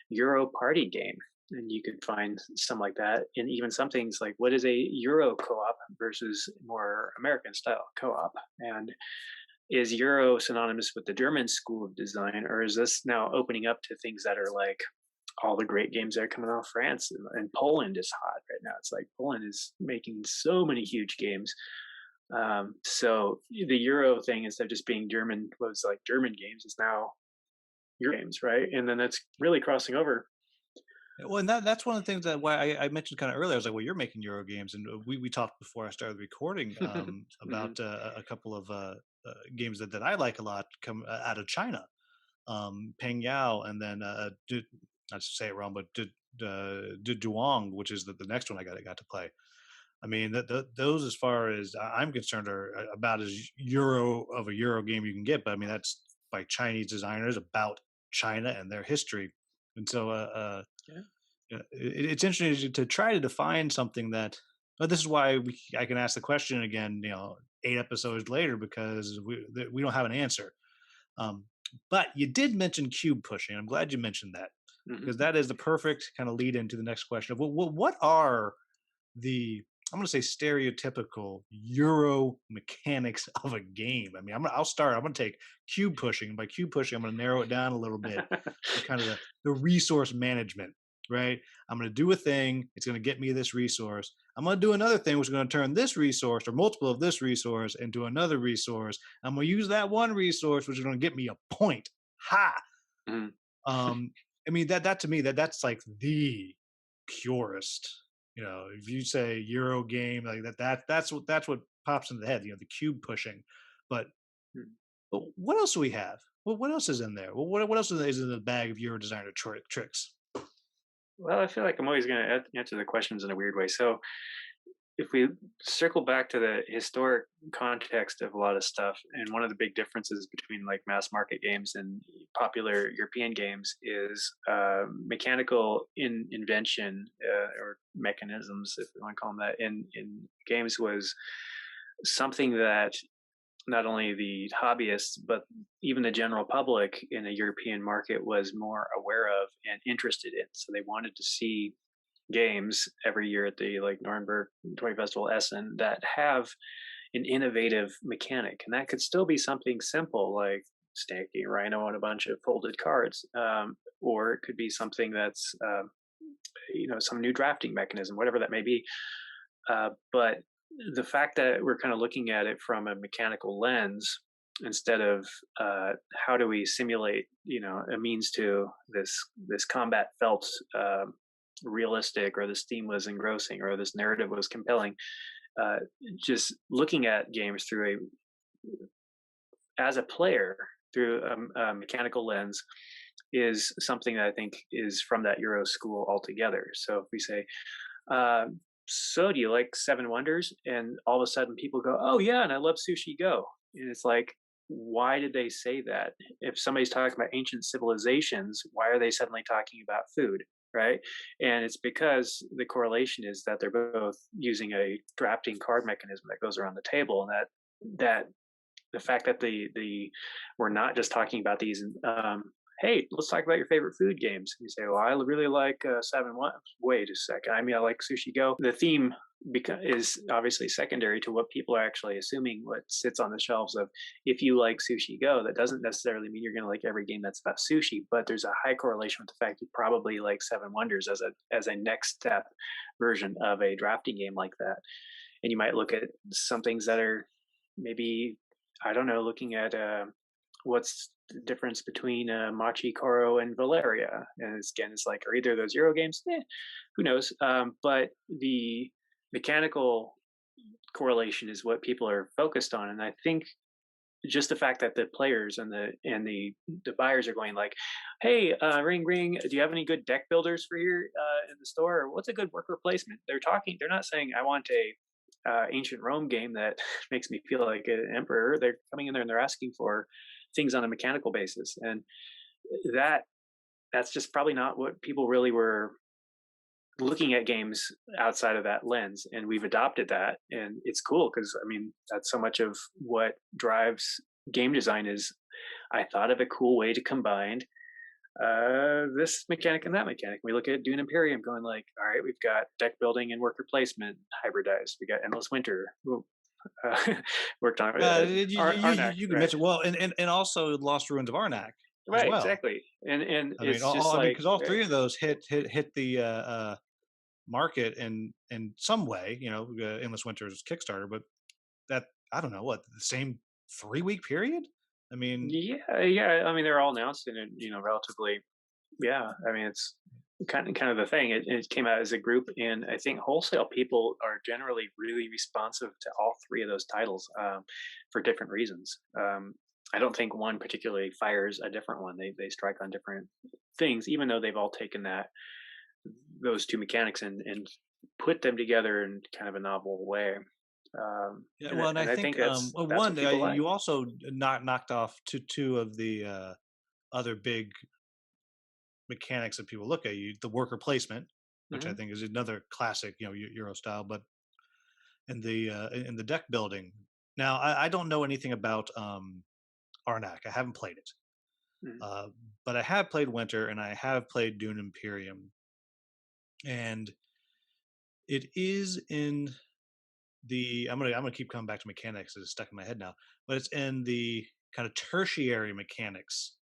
Euro party game? And you could find some like that. And even some things like, what is a Euro co-op versus more American style co-op? And is Euro synonymous with the German school of design, or is this now opening up to things that are like all the great games that are coming out of France, and Poland is hot right now. It's like Poland is making so many huge games. So the Euro thing, instead of just being German, was like German games, is now Euro games, right? And then that's really crossing over. Well, and that's one of the things that why I mentioned kind of earlier. I was like, well, you're making Euro games, and we talked before I started recording Mhm. about a couple of games that I like a lot come out of China, Peng Yao, and then not to say it wrong, but Duong, which is the next one I got to play. I mean, those, as far as I'm concerned, are about as Euro of a Euro game you can get. But I mean, that's by Chinese designers about China and their history. And so, Yeah. it's interesting to try to define something that. But this is why I can ask the question again, 8 episodes later, because we don't have an answer. Um, but you did mention cube pushing. I'm glad you mentioned that, because Hmm. that is the perfect kind of lead into the next question of, well, what are the, I'm going to say, stereotypical Euro mechanics of a game. I mean, I'll start. I'm going to take cube pushing. By cube pushing, I'm going to narrow it down a little bit to kind of the resource management. Right. I'm going to do a thing. It's going to get me this resource. I'm going to do another thing, which is going to turn this resource or multiple of this resource into another resource. I'm going to use that one resource, which is going to get me a point. Ha! Hmm. Um, I mean, that to me, that's like the purest. If you say Euro game like that's what pops into the head. The cube pushing. But, but what else do we have? What else is in there? What else is in the bag of Euro designer tricks? Well, I feel like I'm always going to answer the questions in a weird way. So, if we circle back to the historic context of a lot of stuff, and one of the big differences between like mass market games and popular European games is mechanical invention or mechanisms, if we want to call them that, in games was something that not only the hobbyists but even the general public in the European market was more aware of and interested in. So they wanted to see games every year at the like Nuremberg Toy Festival Essen that have an innovative mechanic, and that could still be something simple like stacking Rhino on a bunch of folded cards, or it could be something that's some new drafting mechanism, whatever that may be. But the fact that we're kind of looking at it from a mechanical lens instead of how do we simulate a means to this combat felt realistic, or this theme was engrossing, or this narrative was compelling. uh, just looking at games through as a player through a mechanical lens is something that I think is from that Euro school altogether. So if we say, uh, so do you like Seven Wonders? And all of a sudden people go, oh yeah, and I love Sushi Go. And it's like, why did they say that? If somebody's talking about ancient civilizations, why are they suddenly talking about food? Right. And it's because the correlation is that they're both using a drafting card mechanism that goes around the table, and that the fact that the we're not just talking about these. Hey, let's talk about your favorite food games. You say, well, I really like Seven One. Wait a second. I mean, I like Sushi Go. The theme is obviously secondary to what people are actually assuming what sits on the shelves of. If you like Sushi Go, that doesn't necessarily mean you're going to like every game that's about sushi, but there's a high correlation with the fact you probably like Seven Wonders as a next step version of a drafting game like that. And you might look at some things that are maybe, I don't know, looking at what's the difference between Machi Koro and Valeria. And it's like, are either of those Euro games? Who knows? But the mechanical correlation is what people are focused on. And I think just the fact that the players and the buyers are going like, hey, ring ring, do you have any good deck builders for here in the store? Or what's a good worker placement? They're not saying I want a ancient Rome game that makes me feel like an emperor. They're coming in there and they're asking for things on a mechanical basis, and that that's just probably not what people really were looking at games outside of that lens. And we've adopted that, and it's cool because I mean that's so much of what drives game design is I thought of a cool way to combine this mechanic and that mechanic. We look at Dune Imperium going like, all right, we've got deck building and worker placement hybridized. We got Endless Winter. Uh, worked on Arnak, You can right? mention, well, and also Lost Ruins of Arnak as Right, well. exactly. And I mean, it's just like, because all three of those hit the market in some way. Endless Winter's Kickstarter, but that, I don't know, what, the same 3 week period. I mean, yeah, yeah. I mean, they're all announced in a relatively, yeah. I mean, it's kind of the thing. It came out as a group, and I think wholesale people are generally really responsive to all three of those titles for different reasons. I don't think one particularly fires a different one. They strike on different things, even though they've all taken those two mechanics and put them together in kind of a novel way. Yeah, well, and I And I think think well, that's one what people like. you also knocked off two of the other big mechanics that people look at you the worker placement, which I Hmm. think is another classic, Euro style, but in the deck building. Now, I don't know anything about Arnak. I haven't played it, Hmm. uh, but I have played Winter and I have played Dune Imperium, and it is in the I'm gonna keep coming back to mechanics. It's stuck in my head now, but it's in the kind of tertiary mechanics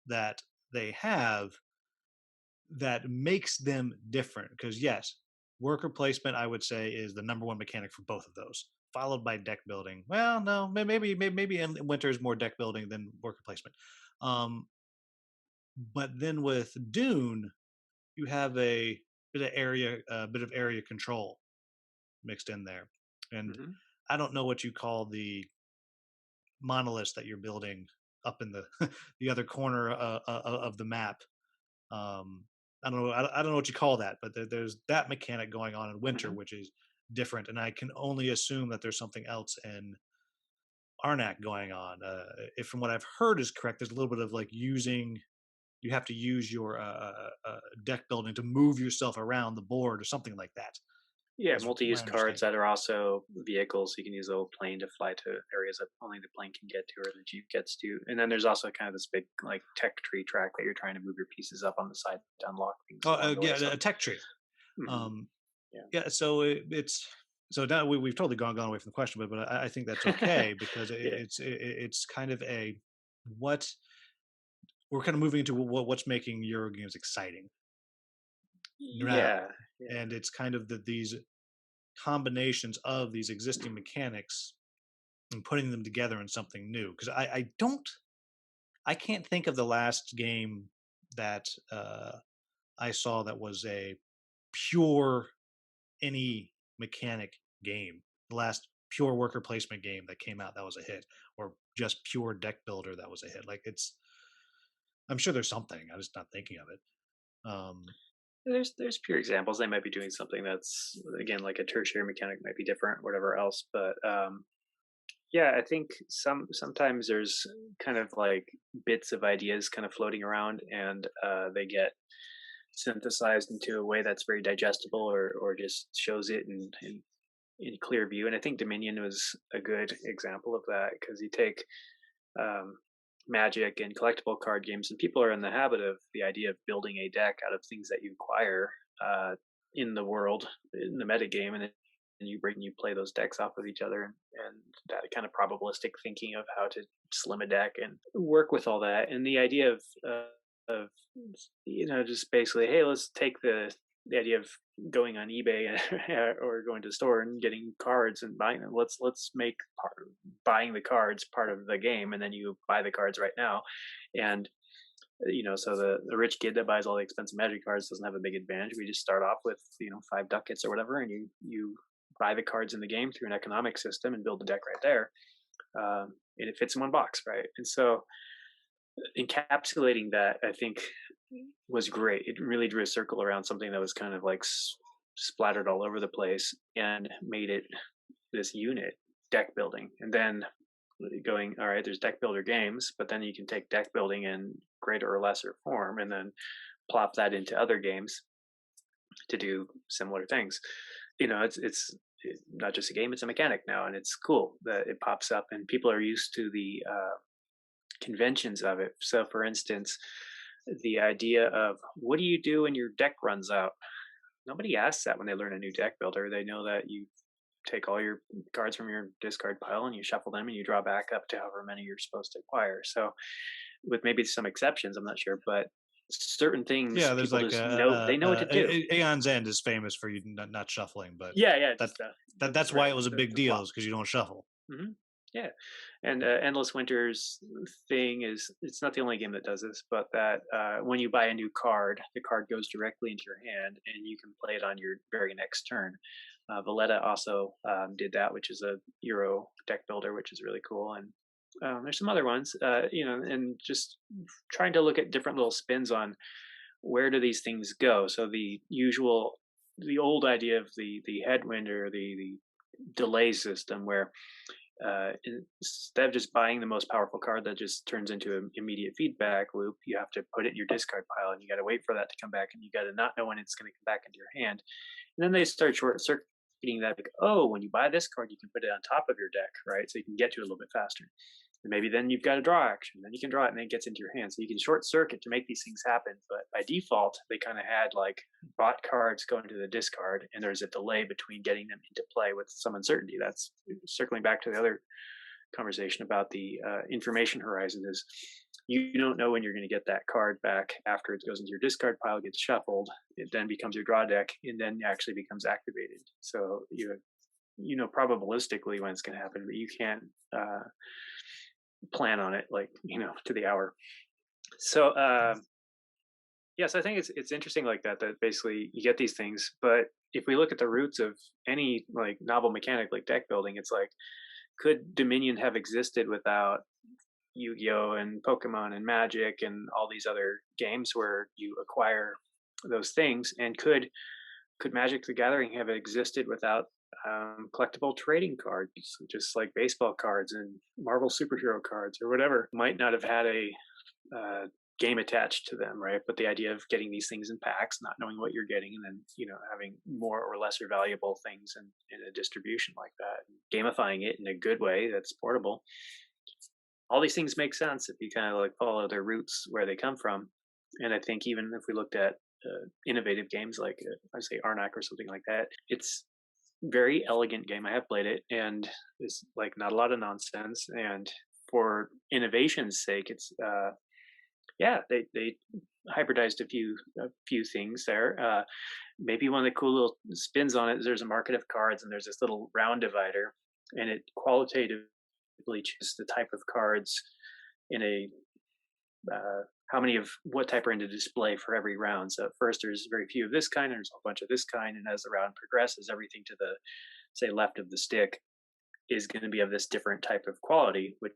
that they have that makes them different. Because yes, worker placement I would say is the number one mechanic for both of those, followed by deck building. Well, no, maybe in winter is more deck building than worker placement. Um, but then with Dune, you have a bit of area control mixed in there, and Hmm. I don't know what you call the monoliths that you're building up in the the other corner of the map. I don't know. I don't know what you call that, but there's that mechanic going on in winter, Hmm. which is different, and I can only assume that there's something else in Arnak going on. If from what I've heard is correct, there's a little bit of like using. You have to use your deck building to move yourself around the board or something like that. Yeah, Is my multi-use cards understanding. that are also vehicles. You can use a little plane to fly to areas that only the plane can get to or the jeep gets to. And then there's also kind of this big like tech tree track that you're trying to move your pieces up on the side to unlock things Oh, along the way. yeah, So, a tech tree. mhm, Um, yeah. yeah, so it's so now we've totally gone away from the question, but I think that's okay because Yeah. it's kind of a what we're kind of moving into what's making Euro games exciting now, Yeah. Yeah. and it's kind of these combinations of these existing mechanics and putting them together in something new. Because I can't think of the last game that I saw that was a pure any mechanic game. The last pure worker placement game that came out that was a hit, or just pure deck builder that was a hit. Like I'm sure there's something. I'm just not thinking of it. Um, There's pure examples. They might be doing something that's again like a tertiary mechanic might be different, whatever else. But yeah, I think sometimes there's kind of like bits of ideas kind of floating around, and they get synthesized into a way that's very digestible, or just shows it in clear view. And I think Dominion was a good example of that because you take um, Magic and collectible card games, and people are in the habit of the idea of building a deck out of things that you acquire in the world in the metagame, and you play those decks off of each other, and that kind of probabilistic thinking of how to slim a deck and work with all that, and the idea of just basically, hey, let's take the idea of going on eBay or going to the store and getting cards and buying them. Let's make buying the cards part of the game, and then you buy the cards right now. And so the rich kid that buys all the expensive Magic cards doesn't have a big advantage. We just start off with 5 ducats or whatever, and you buy the cards in the game through an economic system and build the deck right there. And it fits in one box, right? And so encapsulating that, I think, was great. It really drew a circle around something that was kind of like splattered all over the place and made it this unit, deck building. And then going, all right, there's deck builder games, but then you can take deck building in greater or lesser form and then plop that into other games to do similar things. It's not just a game; it's a mechanic now, and it's cool that it pops up and people are used to the conventions of it. So, for instance, the idea of what do you do when your deck runs out? Nobody asks that when they learn a new deck builder. They know that you take all your cards from your discard pile and you shuffle them and you draw back up to however many you're supposed to acquire. So, with maybe some exceptions, I'm not sure, but certain things yeah, there's people like just know, they know what to do. Aeon's End is famous for you not shuffling, but Yeah, yeah, that just that's why right, it was a big the deal flop. is because you don't shuffle. Hmm. Yeah, and Endless Winter's thing is it's not the only game that does this, but that when you buy a new card, the card goes directly into your hand, and you can play it on your very next turn. Valletta also did that, which is a Euro deck builder, which is really cool. And there's some other ones, and just trying to look at different little spins on where do these things go. So the usual the old idea of the headwind or the delay system where instead of just buying the most powerful card that just turns into an immediate feedback loop, you have to put it in your discard pile and you got to wait for that to come back and you got to not know when it's going to come back into your hand. And then they start short circuiting that, like, oh, when you buy this card, you can put it on top of your deck, right? So you can get to it a little bit faster. And maybe then you've got a draw action, then you can draw it and then it gets into your hand. So you can short circuit to make these things happen. But by default, they kind of had like bought cards going to the discard, and there's a delay between getting them into play with some uncertainty. That's circling back to the other conversation about the information horizon is you don't know when you're going to get that card back after it goes into your discard pile, gets shuffled, it then becomes your draw deck, and then actually becomes activated. So you know probabilistically when it's going to happen, but you can't plan on it like to the hour. So yes, I think it's interesting like that. That basically you get these things, but if we look at the roots of any like novel mechanic like deck building, it's like could Dominion have existed without Yu-Gi-Oh and Pokemon and Magic and all these other games where you acquire those things? And could Magic the Gathering have existed without collectible trading cards, just like baseball cards and Marvel superhero cards or whatever? Might not have had a game attached to them, right? But the idea of getting these things in packs, not knowing what you're getting, and then having more or lesser valuable things in a distribution like that, gamifying it in a good way that's portable. All these things make sense if you kind of like follow their roots where they come from. And I think even if we looked at innovative games like I say Arnak or something like that, it's very elegant game. I have played it, and it's like not a lot of nonsense. And for innovation's sake, it's yeah, they hybridized a few things there. Maybe one of the cool little spins on it is there's a market of cards and there's this little round divider, and it qualitatively chooses the type of cards in a how many of what type are into display for every round. So at first there's very few of this kind, and there's a whole bunch of this kind, and as the round progresses, everything to the say left of the stick is going to be of this different type of quality, which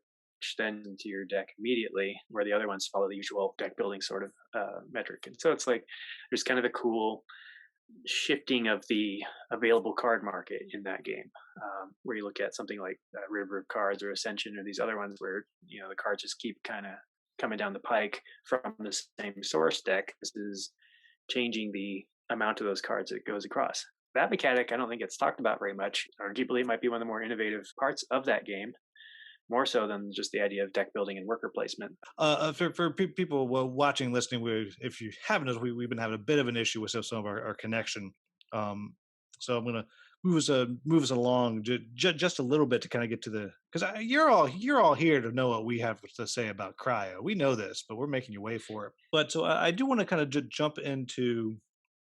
then into your deck immediately, where the other ones follow the usual deck building sort of metric. And so it's like there's kind of a cool shifting of the available card market in that game, where you look at something like River of Cards or Ascension or these other ones where the cards just keep kind of coming down the pike from the same source deck. This is changing the amount of those cards that goes across. That mechanic, I don't think it's talked about very much. Arguably, it might be one of the more innovative parts of that game, more so than just the idea of deck building and worker placement. For people watching, listening, if you haven't noticed, we've been having a bit of an issue with some of our connection. So I'm gonna move us along just a little bit to kind of get to the because you're all here to know what we have to say about Cryo. We know this, but we're making you wait for it. But so I do want to kind of jump into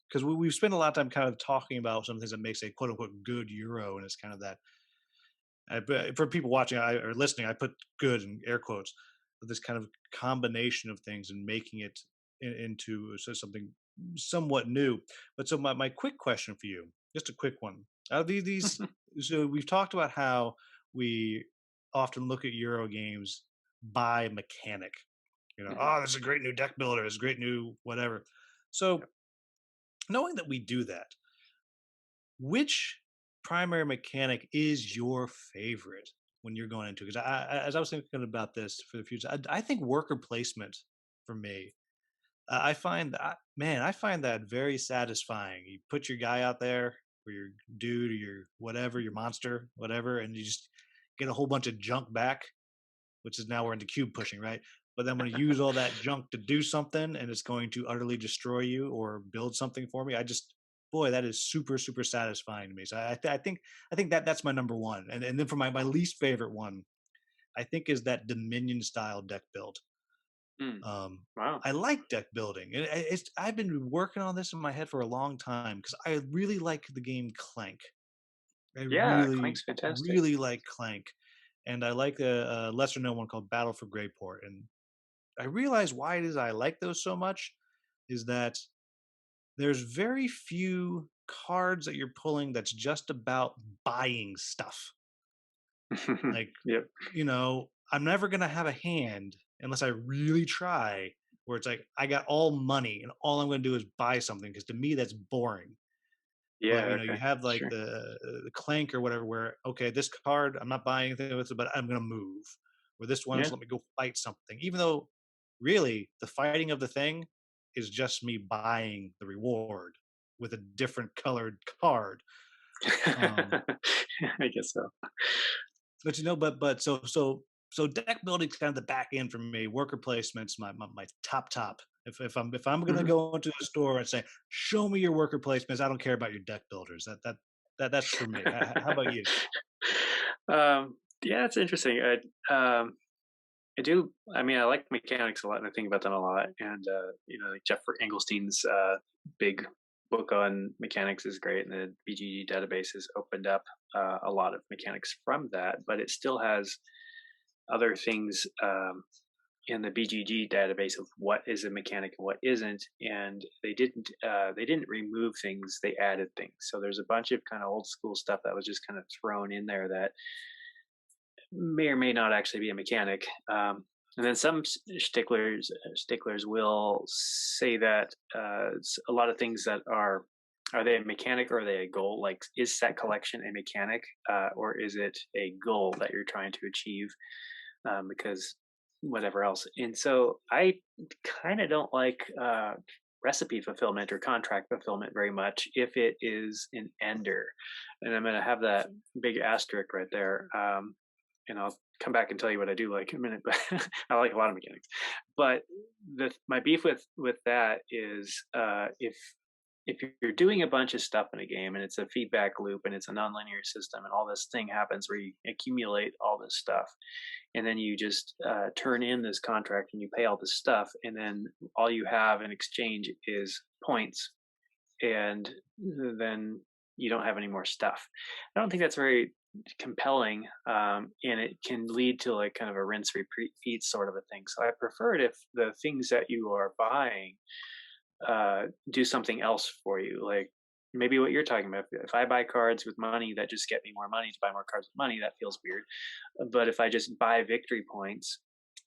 because we've spent a lot of time kind of talking about some things that makes a quote unquote good Euro, and it's kind of that for people watching or listening, I put good in air quotes, this kind of combination of things and making it into something somewhat new. But so my quick question for you, just a quick one. These so we've talked about how we often look at Euro games by mechanic. Hmm. Oh, this is a great new deck builder, this is a great new whatever. So knowing that we do that, which primary mechanic is your favorite when you're going into? Because as I was thinking about this for the future, I think worker placement for me. I find that man, I find that very satisfying. You put your guy out there, or your dude, or your whatever, your monster, whatever, and you just get a whole bunch of junk back, which is now we're into cube pushing, right? But then when I use all that junk to do something and it's going to utterly destroy you or build something for me, I just boy, that is super satisfying to me. So I think that's my number one. And then for my least favorite one, I think is that Dominion style deck build. Mm. Um, Wow. I like deck building, and I've been working on this in my head for a long time because I really like the game Clank. I Yeah, really Clank's fantastic. really like Clank, and I like a lesser known one called Battle for Greyport. And I realize why it is I like those so much is that there's very few cards that you're pulling that's just about buying stuff. Like, Yep. I'm never going to have a hand unless I really try where it's like I got all money and all I'm going to do is buy something because to me that's boring. Yeah. But you Okay. have like Sure. the clank or whatever, where okay, this card I'm not buying anything with it, but I'm gonna move. Or this one is Yeah. let me go fight something, even though really the fighting of the thing is just me buying the reward with a different colored card. Um, I guess so. but but deck building's kind of the back end for me. Worker placement's my top. If I'm gonna Mhm. go into a store and say, show me your worker placements, I don't care about your deck builders. That's for me. How about you? Yeah, it's interesting. I do. I mean, I like mechanics a lot, and I think about them a lot. And like Jeff Engelstein's big book on mechanics is great, and the BGG database has opened up a lot of mechanics from that. But it still has other things in the BGG database of what is a mechanic and what isn't. And they didn't remove things; they added things. So there's a bunch of kind of old school stuff that was just kind of thrown in there that may or may not actually be a mechanic. And then some sticklers will say that a lot of things that are they a mechanic or are they a goal? Like, is set collection a mechanic, or is it a goal that you're trying to achieve? Because whatever else. And so I kind of don't like recipe fulfillment or contract fulfillment very much if it is an ender. And I'm going to have that big asterisk right there. And I'll come back and tell you what I do like in a minute. But I like a lot of mechanics. But my beef with that is if you're doing a bunch of stuff in a game and it's a feedback loop and it's a nonlinear system and all this thing happens where you accumulate all this stuff and then you just turn in this contract and you pay all this stuff and then all you have in exchange is points and then you don't have any more stuff. I don't think that's very compelling, and it can lead to like kind of a rinse repeat sort of a thing. So I prefer it if the things that you are buying do something else for you, like maybe what you're talking about. If I buy cards with money that just get me more money to buy more cards with money, that feels weird. But if I just buy victory points,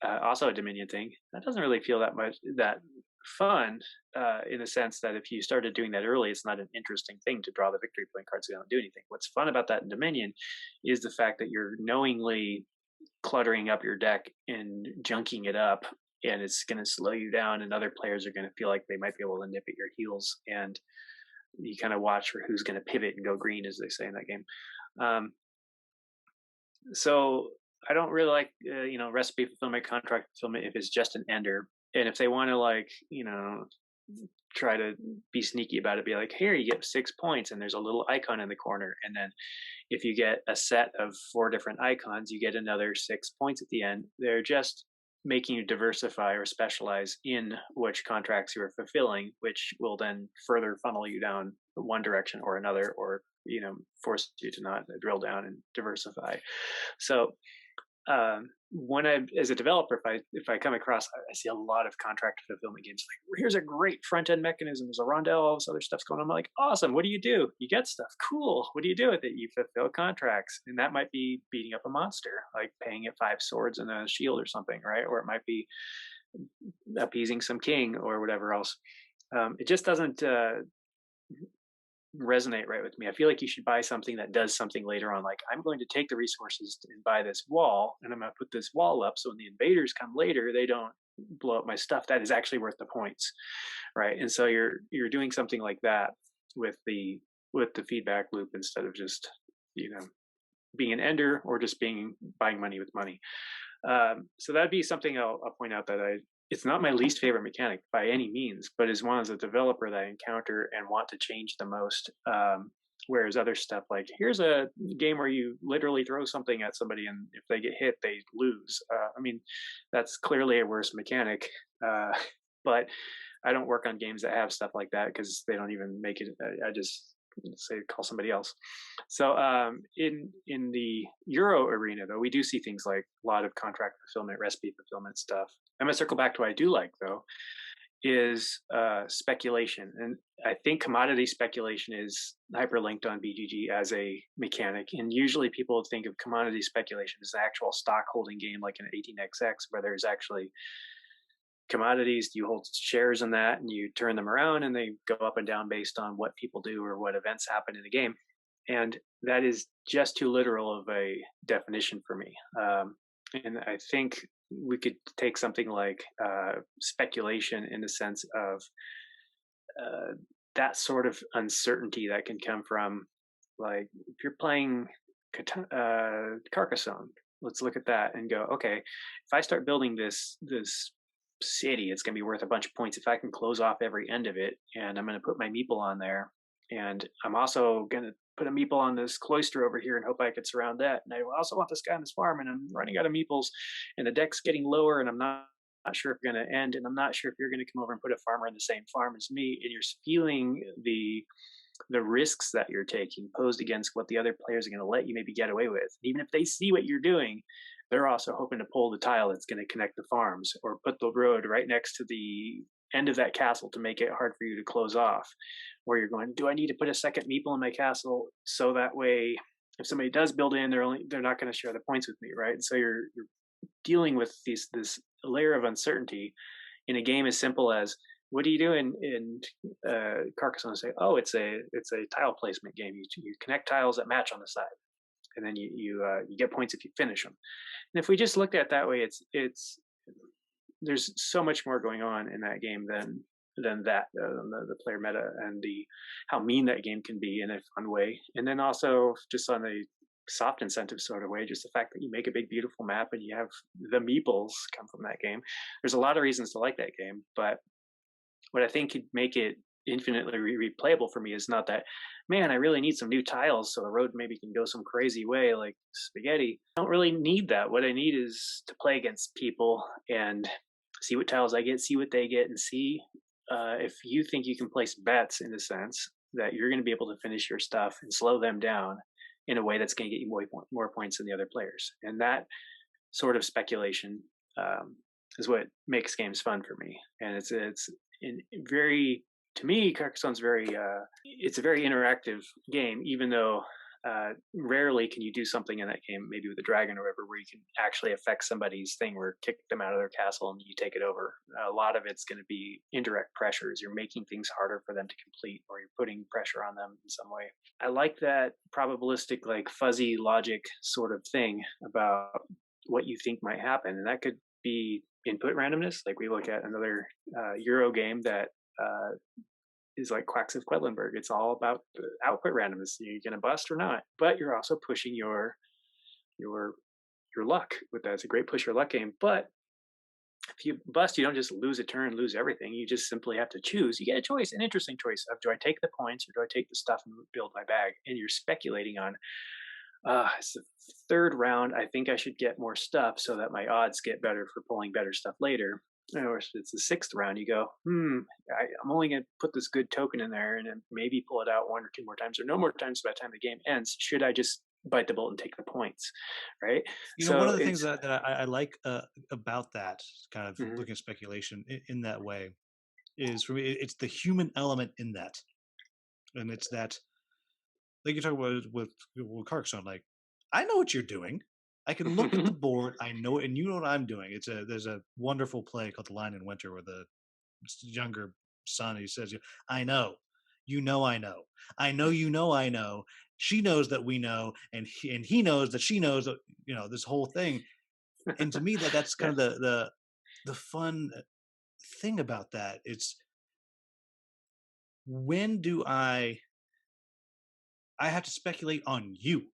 also a Dominion thing, that doesn't really feel that fun, in the sense that if you started doing that early, it's not an interesting thing to draw the victory point cards. So they don't do anything. What's fun about that in Dominion is the fact that you're knowingly cluttering up your deck and junking it up, and it's going to slow you down, and other players are going to feel like they might be able to nip at your heels, and you kind of watch for who's going to pivot and go green, as they say in that game. um, so I don't really like recipe fulfillment, contract fulfillment if it's just an ender. And if they want to like try to be sneaky about it, be like, here you get 6 points and there's a little icon in the corner, and then if you get a set of 4 different icons, you get another 6 points at the end. They're just making you diversify or specialize in which contracts you are fulfilling, which will then further funnel you down one direction or another, or force you to not drill down and diversify. So when I, as a developer, if I come across, I see a lot of contract fulfillment games. Like, here's a great front end mechanism. There's a rondel, all this other stuff's going on. I'm like, awesome. What do? You get stuff. Cool. What do you do with it? You fulfill contracts, and that might be beating up a monster, like paying it 5 swords and a shield or something, right? Or it might be appeasing some king or whatever else. It just doesn't resonate right with me. I feel like you should buy something that does something later on. Like, I'm going to take the resources and buy this wall, and I'm going to put this wall up so when the invaders come later, they don't blow up my stuff. That is actually worth the points, right? And so you're doing something like that with the feedback loop instead of just being an ender or just buying money with money. So that'd be something I'll point out, that it's not my least favorite mechanic by any means, but is one as a developer that I encounter and want to change the most. Whereas other stuff, like, here's a game where you literally throw something at somebody and if they get hit, they lose. I mean, that's clearly a worse mechanic. But I don't work on games that have stuff like that because they don't even make it. I just say call somebody else. So in the Euro arena, though, we do see things like a lot of contract fulfillment, recipe fulfillment stuff. I'm gonna circle back to what I do like, though, is speculation, and I think commodity speculation is hyperlinked on BGG as a mechanic. And usually people think of commodity speculation as an actual stock holding game, like an 18xx, where there's actually commodities? Do you hold shares in that and you turn them around and they go up and down based on what people do or what events happen in the game? And that is just too literal of a definition for me. And I think we could take something like speculation in the sense of uh, that sort of uncertainty that can come from, like, if you're playing Carcassone. Let's look at that and go, okay, if I start building this city, it's going to be worth a bunch of points if I can close off every end of it, and I'm going to put my meeple on there, and I'm also going to put a meeple on this cloister over here and hope I could surround that. And I also want this guy on this farm, and I'm running out of meeples, and the deck's getting lower, and I'm not sure if you're going to end, and I'm not sure if you're going to come over and put a farmer on the same farm as me, and you're feeling the risks that you're taking posed against what the other players are going to let you maybe get away with. Even if they see what you're doing, they're also hoping to pull the tile that's going to connect the farms or put the road right next to the end of that castle to make it hard for you to close off. Or you're going, do I need to put a second meeple in my castle so that way if somebody does build in, they're not going to share the points with me, right? And so you're dealing with this layer of uncertainty in a game as simple as, what do you do in Carcassonne? Say, oh, it's a tile placement game. You connect tiles that match on the side, and then you get points if you finish them. And if we just looked at it that way, it's there's so much more going on in that game than that, the player meta and the how mean that game can be in a fun way, and then also just on a soft incentive sort of way, just the fact that you make a big beautiful map and you have the meeples come from that game. There's a lot of reasons to like that game, but what I think could make it infinitely replayable for me is not that, man, I really need some new tiles so the road maybe can go some crazy way like spaghetti. I don't really need that. What I need is to play against people and see what tiles I get, see what they get, and see if you think you can place bets in the sense that you're going to be able to finish your stuff and slow them down in a way that's going to get you more points than the other players. And that sort of speculation is what makes games fun for me. And it's in very, to me, Carcassone's it's a very interactive game, even though rarely can you do something in that game, maybe with a dragon or whatever, where you can actually affect somebody's thing or kick them out of their castle and you take it over. A lot of it's going to be indirect pressures. You're making things harder for them to complete, or you're putting pressure on them in some way. I like that probabilistic, like fuzzy logic sort of thing about what you think might happen. And that could be input randomness. Like we look at another Euro game that is like Quacks of Quedlinburg. It's all about the output randomness. You're going to bust or not, but you're also pushing your luck with that. It's a great push your luck game. But if you bust, you don't just lose a turn, lose everything. You just simply have to choose. You get a choice, an interesting choice of, do I take the points or do I take the stuff and build my bag? And you're speculating on, it's the third round. I think I should get more stuff so that my odds get better for pulling better stuff later. Or if it's the sixth round, you go, I'm only going to put this good token in there and then maybe pull it out one or two more times or no more times by the time the game ends. Should I just bite the bullet and take the points? Right. One So of the things that I like about that kind of Mhm. looking at speculation in that way is, for me, it's the human element in that. And it's that, like you talk about with Carcassonne, like, I know what you're doing. I can look at the board. I know it, and you know what I'm doing. There's a wonderful play called The Lion in Winter where the younger son, he says, I know, I know, you know, I know. She knows that we know, and he knows that she knows. This whole thing. And to me, that's kind Yeah. of the fun thing about that. It's, when do I have to speculate on you,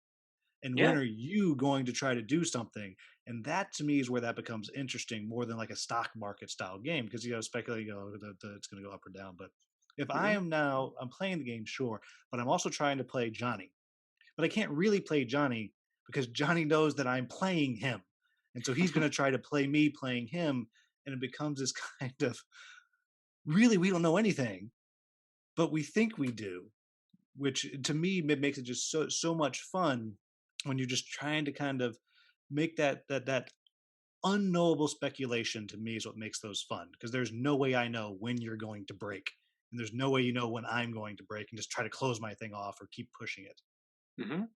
and when Yeah. are you going to try to do something? And that to me is where that becomes interesting more than like a stock market style game, because speculating, it's going to go up or down. But if Mhm. I'm playing the game, sure, but I'm also trying to play Johnny, but I can't really play Johnny because Johnny knows that I'm playing him, and so he's going to try to play me playing him, and it becomes this kind of, really, we don't know anything, but we think we do, which to me makes it just so much fun when you're just trying to kind of make that unknowable speculation. To me, is what makes those fun, because there's no way I know when you're going to break, and there's no way you know when I'm going to break, and just try to close my thing off or keep pushing it. Mhm.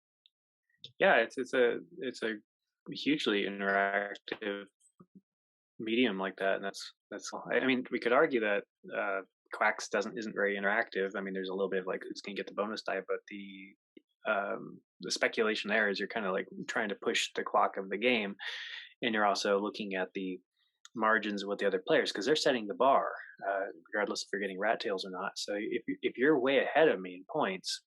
Yeah, it's a hugely interactive medium like that, and that's all. I mean, we could argue that Quacks isn't very interactive. I mean, there's a little bit of like who's gonna get the bonus die, but the speculation there is you're kind of like trying to push the clock of the game, and you're also looking at the margins with the other players because they're setting the bar, regardless if you're getting rat tails or not. So if you're way ahead of me in points,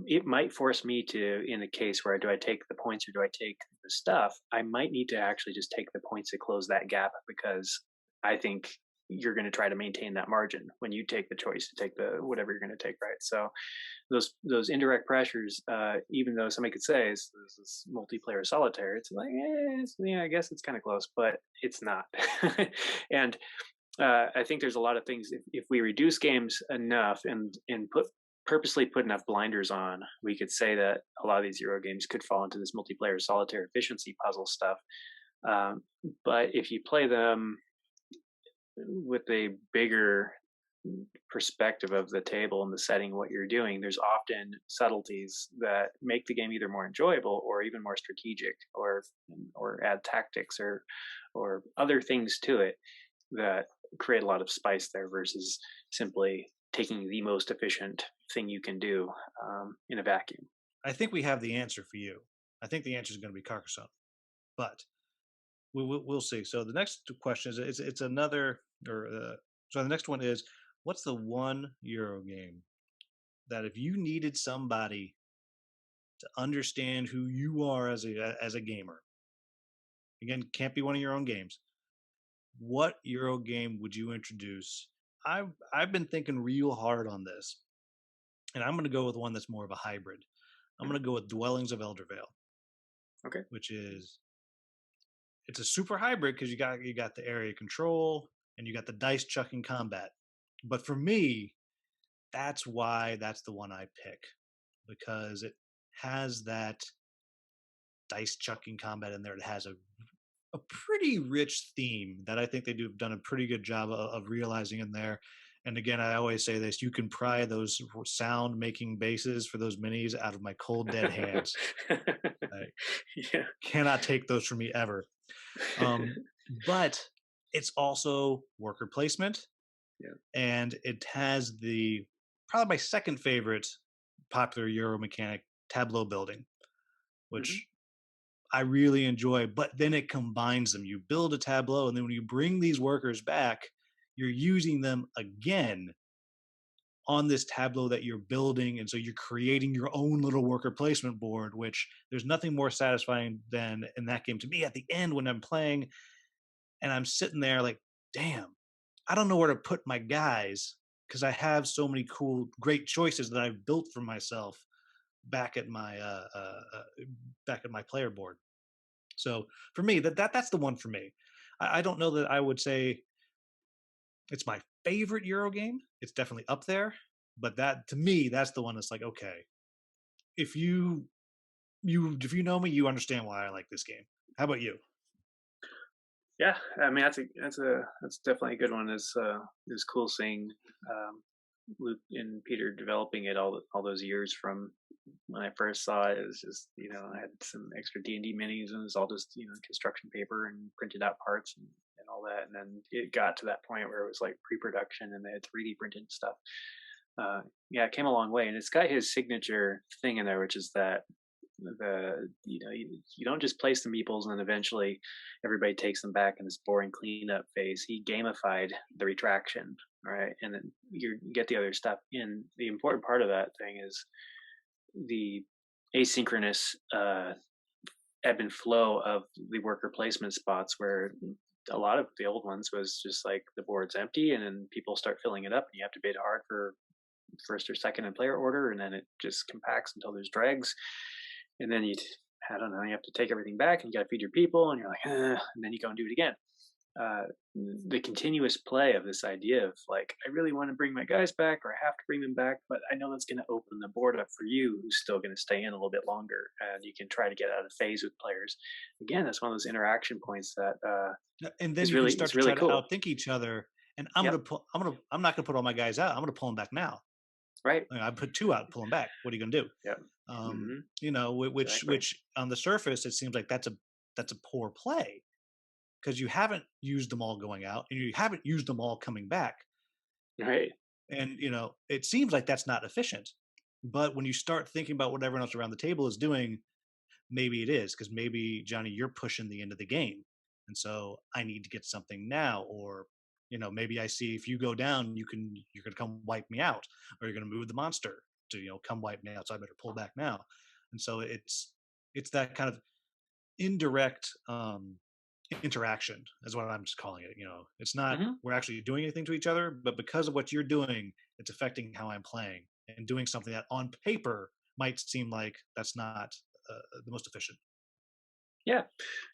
it might force me to, in a case where do I take the points or do I take the stuff, I might need to actually just take the points to close that gap because I think you're going to try to maintain that margin when you take the choice to take the whatever you're going to take, right? So those indirect pressures, even though somebody could say this multiplayer solitaire, it's like yeah, I guess it's kind of close, but it's not. And I think there's a lot of things. If we reduce games enough and purposely put enough blinders on, we could say that a lot of these Euro games could fall into this multiplayer solitaire efficiency puzzle stuff. Um, but if you play them with a bigger perspective of the table and the setting, what you're doing, there's often subtleties that make the game either more enjoyable or even more strategic, or add tactics or other things to it that create a lot of spice there versus simply taking the most efficient thing you can do in a vacuum. I think we have the answer for you. I think the answer is going to be Carcassone, but we'll see. So the next question is it's another or so the next one is what's the one Euro game that if you needed somebody to understand who you are as a gamer, again, can't be one of your own games. What Euro game would you introduce? I've been thinking real hard on this, and I'm going to go with one that's more of a hybrid. I'm going to go with Dwellings of Eldervale, Okay. which is it's a super hybrid because you got the area control and you got the dice chucking combat. But for me, that's why that's the one I pick because it has that dice chucking combat in there. It has a pretty rich theme that I think they do have done a pretty good job of realizing in there. And again, I always say this: you can pry those sound making bases for those minis out of my cold dead hands. I Yeah. cannot take those from me ever. But it's also worker placement, Yeah. and it has the probably my second favorite popular Euro mechanic, tableau building, Hmm. which I really enjoy. But then it combines them. You build a tableau, and then when you bring these workers back, you're using them again on this tableau that you're building. And so you're creating your own little worker placement board, which there's nothing more satisfying than in that game to me at the end when I'm playing and I'm sitting there like, damn, I don't know where to put my guys because I have so many cool, great choices that I've built for myself back at my back at my player board. So for me, that's the one for me. I don't know that I would say it's my favorite Euro game. It's definitely up there, but that to me, that's the one that's like, okay, if if you know me, you understand why I like this game. How about you? Yeah, I mean that's definitely a good one. It was cool seeing um, Luke and Peter developing it all those years from when I first saw it. It was just I had some extra D&D minis and it was all just construction paper and printed out parts and all that. And then it got to that point where it was like pre-production and they had 3D printed stuff. Yeah, it came a long way, and it's got his signature thing in there, which is that you don't just place the meeples and then eventually everybody takes them back in this boring cleanup phase. He gamified the retraction, right? And then you get the other stuff in. The important part of that thing is the asynchronous ebb and flow of the worker placement spots, where a lot of the old ones was just like the board's empty and then people start filling it up and you have to bid hard for first or second in player order, and then it just compacts until there's dregs, and then I don't know, you have to take everything back and you got to feed your people, and you're like, and then you go and do it again. Uh, the continuous play of this idea of like, I really want to bring my guys back, or I have to bring them back, but I know that's going to open the board up for you, who's still going to stay in a little bit longer, and you can try to get out of phase with players. Again, that's one of those interaction points that And then you can start is to really try to cool. outthink each other. And Yep. I'm not gonna put all my guys out. I'm gonna pull them back now. Right. I put two out, pull them back. What are you gonna do? Yep. Hmm. You know, Exactly. which on the surface it seems like that's a poor play. because you haven't used them all going out and you haven't used them all coming back. Right. And, it seems like that's not efficient. But when you start thinking about what everyone else around the table is doing, maybe it is, because maybe, Johnny, you're pushing the end of the game. And so I need to get something now. Or, maybe I see if you go down, you're gonna come wipe me out, or you're gonna move the monster to, come wipe me out. So I better pull back now. And so it's that kind of indirect interaction is what I'm just calling it. It's not Hmm. we're actually doing anything to each other, but because of what you're doing, it's affecting how I'm playing and doing something that on paper might seem like that's not the most efficient. Yeah.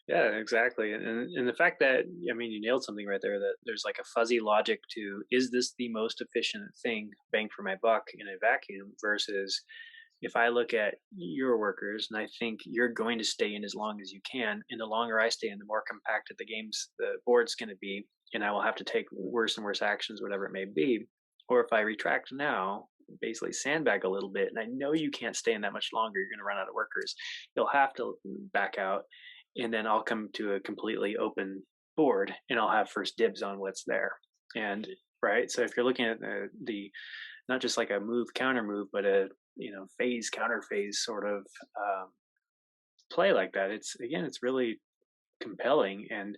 Yeah, exactly. And the fact that, I mean, you nailed something right there, that there's like a fuzzy logic to, is this the most efficient thing, bang for my buck in a vacuum, versus if I look at your workers and I think you're going to stay in as long as you can, and the longer I stay in, the more compacted the board's going to be, and I will have to take worse and worse actions, whatever it may be. Or if I retract now, basically sandbag a little bit, and I know you can't stay in that much longer, you're going to run out of workers. You'll have to back out, and then I'll come to a completely open board, and I'll have first dibs on what's there. And right, so if you're looking at the not just like a move counter move, but a phase counter phase sort of um, play like that, it's really compelling, and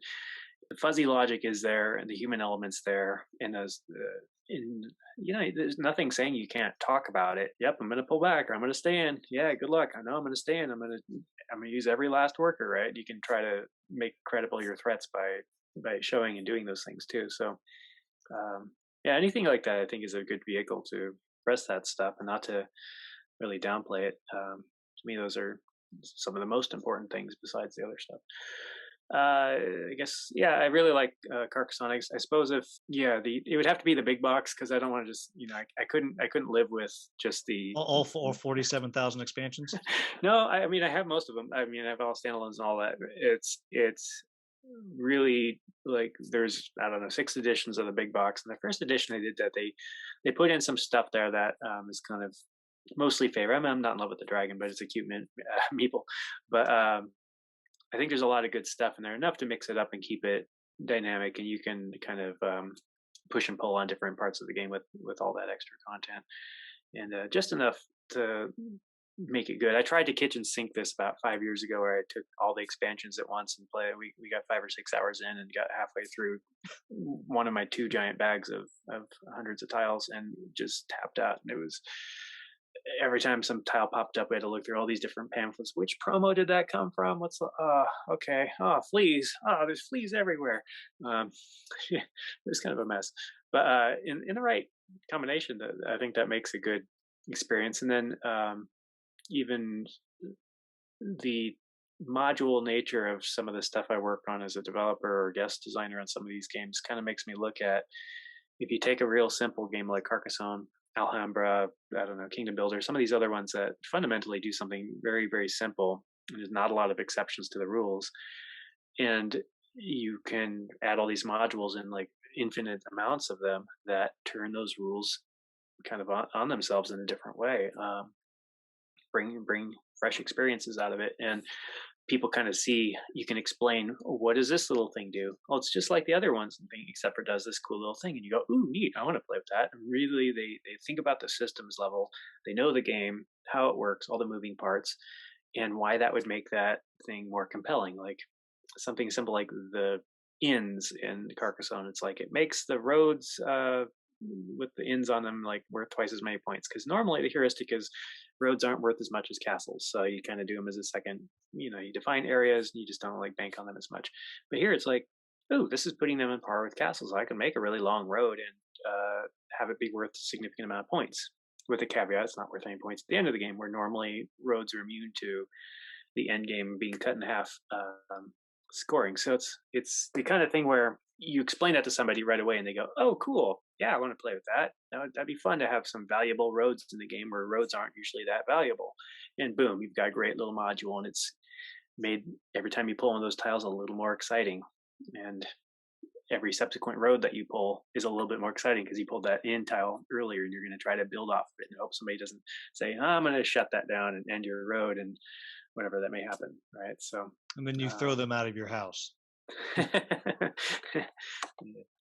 the fuzzy logic is there and the human elements there, and those in there's nothing saying you can't talk about it. Yep, I'm going to pull back, or I'm going to stay in. Yeah, good luck. I know I'm going to stay in. I'm going to use every last worker, right? You can try to make credible your threats by showing and doing those things too. So yeah, anything like that I think is a good vehicle to press that stuff and not to really downplay it. To me, those are some of the most important things besides the other stuff. I guess, yeah, I really like Carcassonne. I suppose if, yeah, it would have to be the big box, because I don't want to just, I couldn't live with just the. All 47,000 expansions. No, I mean, I have most of them. I mean, I have all standalones and all that. It's really like, there's, I don't know, 6 editions of the big box, and the first edition they did that, they put in some stuff there that is kind of mostly favorite. I mean, I'm not in love with the dragon, but it's a cute meeple. But I think there's a lot of good stuff in there, enough to mix it up and keep it dynamic, and you can kind of push and pull on different parts of the game with all that extra content, and just enough to make it good. I tried to kitchen sink this about 5 years ago, where I took all the expansions at once and play. We got 5 or 6 hours in and got halfway through one of my 2 giant bags of hundreds of tiles and just tapped out. And it was, every time some tile popped up, we had to look through all these different pamphlets. Which promo did that come from? What's the, okay. Oh, fleas. Oh, there's fleas everywhere. Um, it was kind of a mess, but in the right combination, I think that makes a good experience. And then even the module nature of some of the stuff I work on as a developer or guest designer on some of these games kind of makes me look at, if you take a real simple game like Carcassonne, Alhambra, I don't know, Kingdom Builder, some of these other ones that fundamentally do something very, very simple, and there's not a lot of exceptions to the rules, and you can add all these modules in like infinite amounts of them that turn those rules kind of on themselves in a different way. Bring fresh experiences out of it, and people kind of see, you can explain, oh, what does this little thing do? Oh, it's just like the other ones, except for it does this cool little thing, and you go, ooh, neat, I want to play with that. And really, they think about the systems level, they know the game, how it works, all the moving parts, and why that would make that thing more compelling. Like something simple like the inns in Carcassonne, it's like it makes the roads with the inns on them like worth twice as many points, because normally the heuristic is roads aren't worth as much as castles, so you kind of do them as a second, you define areas and you just don't like bank on them as much. But here it's like, oh, this is putting them in par with castles. I can make a really long road and have it be worth a significant amount of points, with the caveat it's not worth any points at the end of the game, where normally roads are immune to the end game being cut in half scoring. So it's the kind of thing where you explain that to somebody right away and they go, oh, cool, yeah, I want to play with that. That'd be fun to have some valuable roads in the game, where roads aren't usually that valuable. And boom, you've got a great little module, and it's made every time you pull one of those tiles a little more exciting. And every subsequent road that you pull is a little bit more exciting, because you pulled that in tile earlier and you're going to try to build off of it and hope somebody doesn't say, oh, I'm going to shut that down and end your road, and whatever that may happen. Right. So, And then you throw um, them out of your house.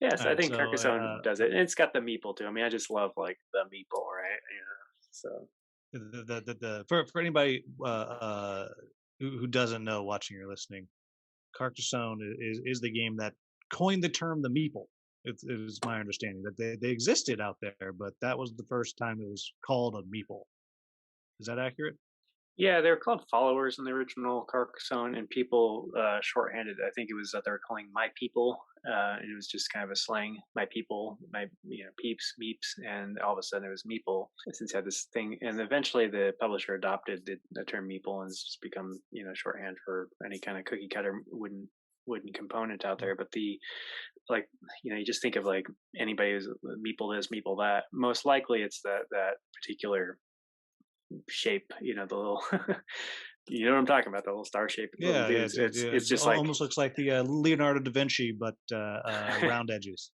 Yes, All I right, think so Carcassonne does it. And it's got the meeple too. I mean, I just love like the meeple, right? So for anybody who doesn't know, watching or listening, Carcassone is the game that coined the term the meeple. It is my understanding that they existed out there, but that was the first time it was called a meeple. Is that accurate? yeah, they were called followers in the original Carcassonne, and people shorthanded. I think it was that they were calling my people, and it was just kind of a slang. My people, my peeps, meeps, and all of a sudden it was meeple. Since it had this thing, and eventually the publisher adopted the term meeple, and it's just become shorthand for any kind of cookie cutter wooden component out there. But the like you just think of like anybody who's meeple this, meeple that. Most likely it's that particular shape, the little you know what I'm talking about, the little star shaped little Yeah, yeah. dudes. It's It just like almost looks like the Leonardo da Vinci, but round edges.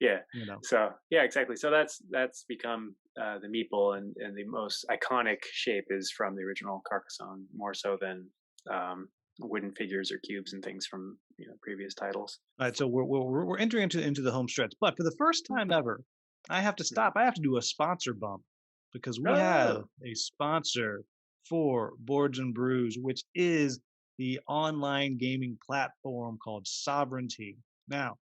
yeah. You know. So yeah, exactly. So that's become the meeple, and the most iconic shape is from the original Carcassonne, more so than um, wooden figures or cubes and things from previous titles. All right, so we're entering into the home stretch, but for the first time ever, I have to Mhm. stop. I have to do a sponsor bump because we have Oh, a sponsor for Boards and Brews, which is the online gaming platform called Sovereignty. Now,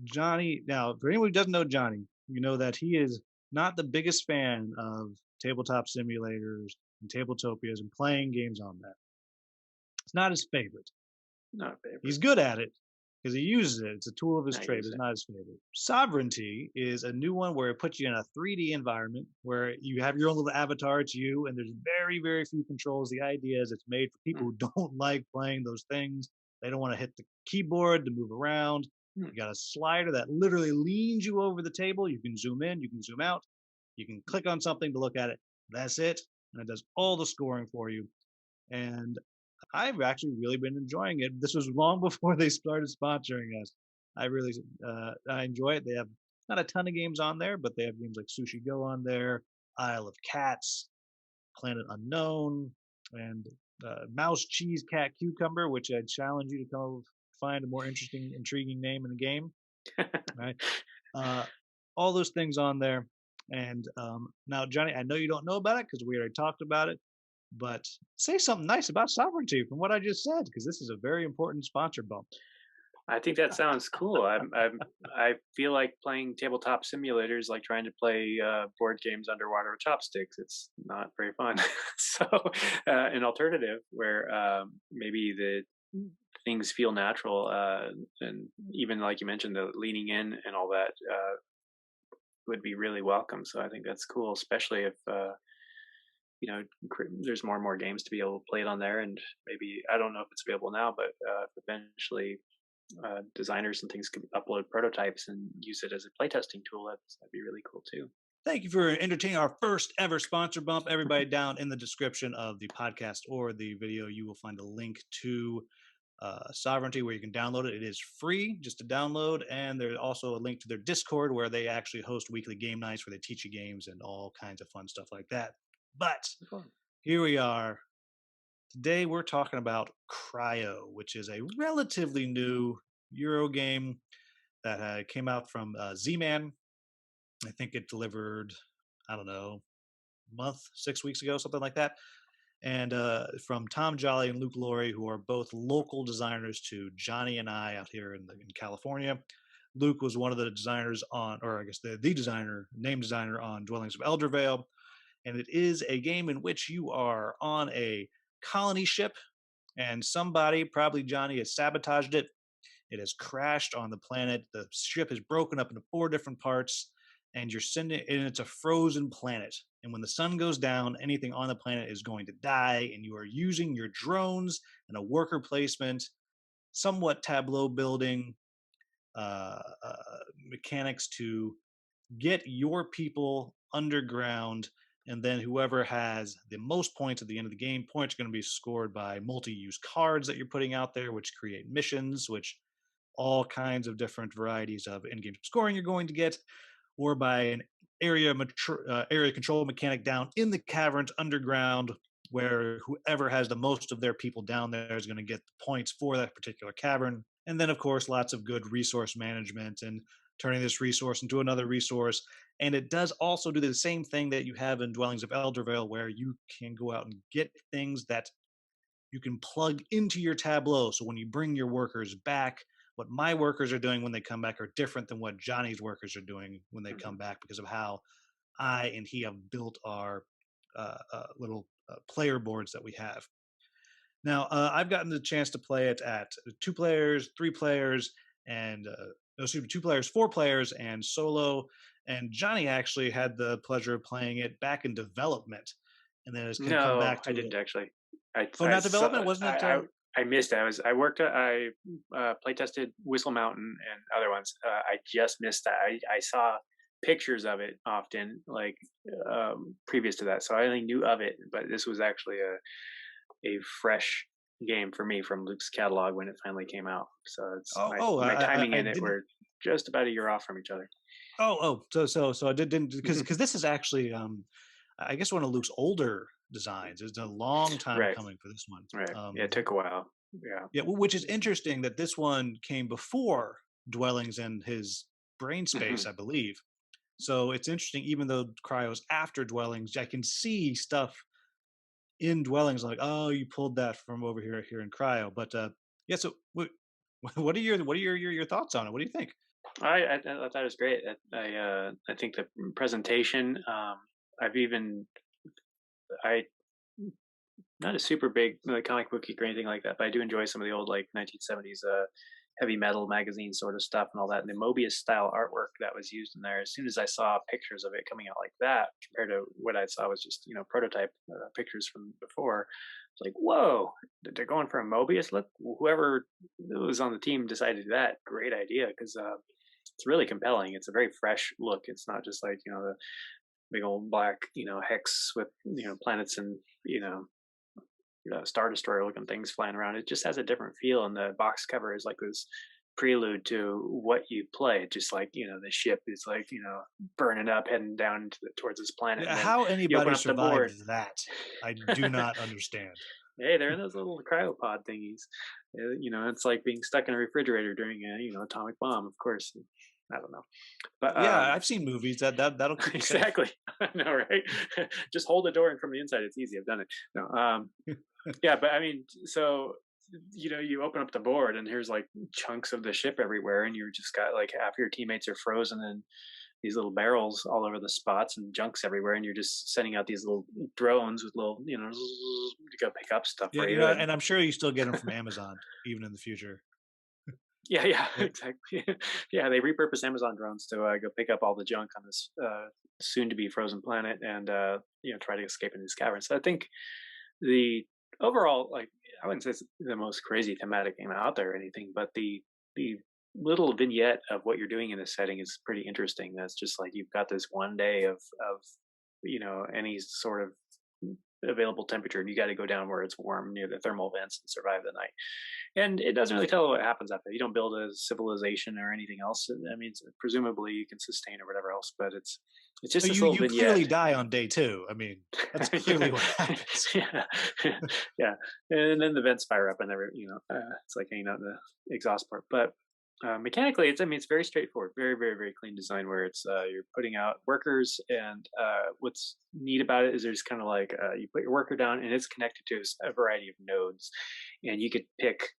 Johnny. Now, for anyone who doesn't know Johnny, you know that he is not the biggest fan of tabletop simulators and tabletopias and playing games on that. It's not his favorite. not a favorite. He's good at it because he uses it. It's a tool of his I trade. use It's it. not his favorite. Sovereignty is a new one where it puts you in a 3D environment where you have your own little avatar. It's you, and there's very, very few controls. The idea is it's made for people Mm, who don't like playing those things. They don't want to hit the keyboard to move around. mm. You got a slider that literally leans you over the table. You can zoom in, you can zoom out, you can click on something to look at it. That's it. And it does all the scoring for you. And I've actually really been enjoying it. This was long before they started sponsoring us. I enjoy it. They have not a ton of games on there, but they have games like Sushi Go on there, Isle of Cats, Planet Unknown, and Mouse Cheese Cat Cucumber, which I challenge you to come find a more interesting, intriguing name in the game. Right? Uh, all those things on there. And now, Johnny, I know you don't know about it because we already talked about it, but say something nice about sovereignty from what I just said, because this is a very important sponsor bump. I think that sounds cool. I feel like playing tabletop simulators, like trying to play board games underwater with chopsticks. It's not very fun. So, an alternative where maybe the things feel natural, and even like you mentioned, the leaning in and all that would be really welcome. So I think that's cool, especially if there's more and more games to be able to play it on there, and maybe I don't know if it's available now, but if eventually designers and things can upload prototypes and use it as a playtesting tool. That'd be really cool too. Thank you for entertaining our first ever sponsor bump. Everybody, down in the description of the podcast or the video, you will find a link to Sovereignty where you can download it. It is free just to download. And there's also a link to their Discord where they actually host weekly game nights where they teach you games and all kinds of fun stuff like that. But Fun. here we are. Today we're talking about Cryo, which is a relatively new Euro game that came out from Z-Man. I think it delivered, I don't know, a month, 6 weeks ago, something like that. And from Tom Jolly and Luke Laurie, who are both local designers to Johnny and I out here in California. Luke was one of the designers on, or I guess the designer, name designer on Dwellings of Eldervale. And it is a game in which you are on a colony ship, and somebody, probably Johnny, has sabotaged it. It has crashed on the planet. The ship is broken up into 4 different parts, and you're sending, and it's a frozen planet. And when the sun goes down, anything on the planet is going to die, and you are using your drones and a worker placement, somewhat tableau building mechanics to get your people underground. And then whoever has the most points at the end of the game, points are going to be scored by multi-use cards that you're putting out there, which create missions, which all kinds of different varieties of in-game scoring you're going to get, or by an area control mechanic down in the caverns underground, where whoever has the most of their people down there is going to get the points for that particular cavern. And then, of course, lots of good resource management and turning this resource into another resource. And it does also do the same thing that you have in Dwellings of Eldervale, where you can go out and get things that you can plug into your Tableau. So when you bring your workers back, what my workers are doing when they come back are different than what Johnny's workers are doing when they come Mhm. back because of how I and he have built our little player boards that we have. Now, I've gotten the chance to play it at 2 players, 3 players, and no, excuse me, 2 players, 4 players, and solo. And Johnny actually had the pleasure of playing it back in development, and then has come No, back I to it. didn't actually. I Oh, I not saw development, wasn't it? I missed it. I worked play tested Whistle Mountain and other ones. I just missed that. I saw pictures of it often, like previous to that, so I only knew of it. But this was actually a fresh game for me from Luke's catalog when it finally came out. So it's Oh, oh, my timing I in it didn't. were just about a year off from each other. So I didn't because this is actually I guess one of Luke's older designs. It's a long time Right, coming for this one. right. Yeah, it took a while. Yeah. Yeah, which is interesting that this one came before Dwellings in his brain space, I believe. So it's interesting, even though Cryo's after Dwellings, I can see stuff in Dwellings like, oh, you pulled that from over here in Cryo. But yeah, so what are your thoughts on it? What do you think? I thought it was great. I think the presentation. I've even I not a super big like, comic book geek or anything like that, but I do enjoy some of the old like 1970s heavy metal magazine sort of stuff and all that. And the Mobius style artwork that was used in there. As soon as I saw pictures of it coming out like that, compared to what I saw was just prototype pictures from before, it's like whoa, they're going for a Mobius look. Whoever was on the team decided that great idea because it's really compelling. It's a very fresh look. It's not just like the big old black hex with planets and Star Destroyer looking things flying around. It just has a different feel, and the box cover is like this prelude to what you play. Just like the ship is like burning up, heading down towards this planet, Yeah, and then how you open anybody up the board. survives that, I do not understand. Hey, they're in those little cryopod thingies. It's like being stuck in a refrigerator during a atomic bomb. Of course, I don't know, but Yeah, I've seen movies that'll keep you safe. exactly. I know, right? Just hold the door in from the inside. It's easy. I've done it. No, yeah, but I mean, so you open up the board and here's like chunks of the ship everywhere, and you're just got like half your teammates are frozen in these little barrels all over the spots and junks everywhere, and you're just sending out these little drones with little to go pick up stuff Yeah, for you. And and I'm sure you still get them from Amazon even in the future. yeah, yeah, Yeah, exactly. Yeah, they repurpose Amazon drones to go pick up all the junk on this soon to be frozen planet and try to escape in these caverns. So I think the overall, like, I wouldn't say it's the most crazy thematic game out there or anything, but the little vignette of what you're doing in this setting is pretty interesting. That's just like you've got this one day of any sort of available temperature, and you got to go down where it's warm near the thermal vents and survive the night. And it doesn't really tell what happens after. You don't build a civilization or anything else. I mean, presumably you can sustain or whatever else, but it's just this little you vignette. clearly die on day 2. I mean, that's clearly what happens. Yeah, yeah, and then the vents fire up, and it's like hanging out in the exhaust port. But mechanically, it's very straightforward, very very very clean design. Where it's you're putting out workers, and what's neat about it is there's kind of like you put your worker down, and it's connected to a variety of nodes, and you could pick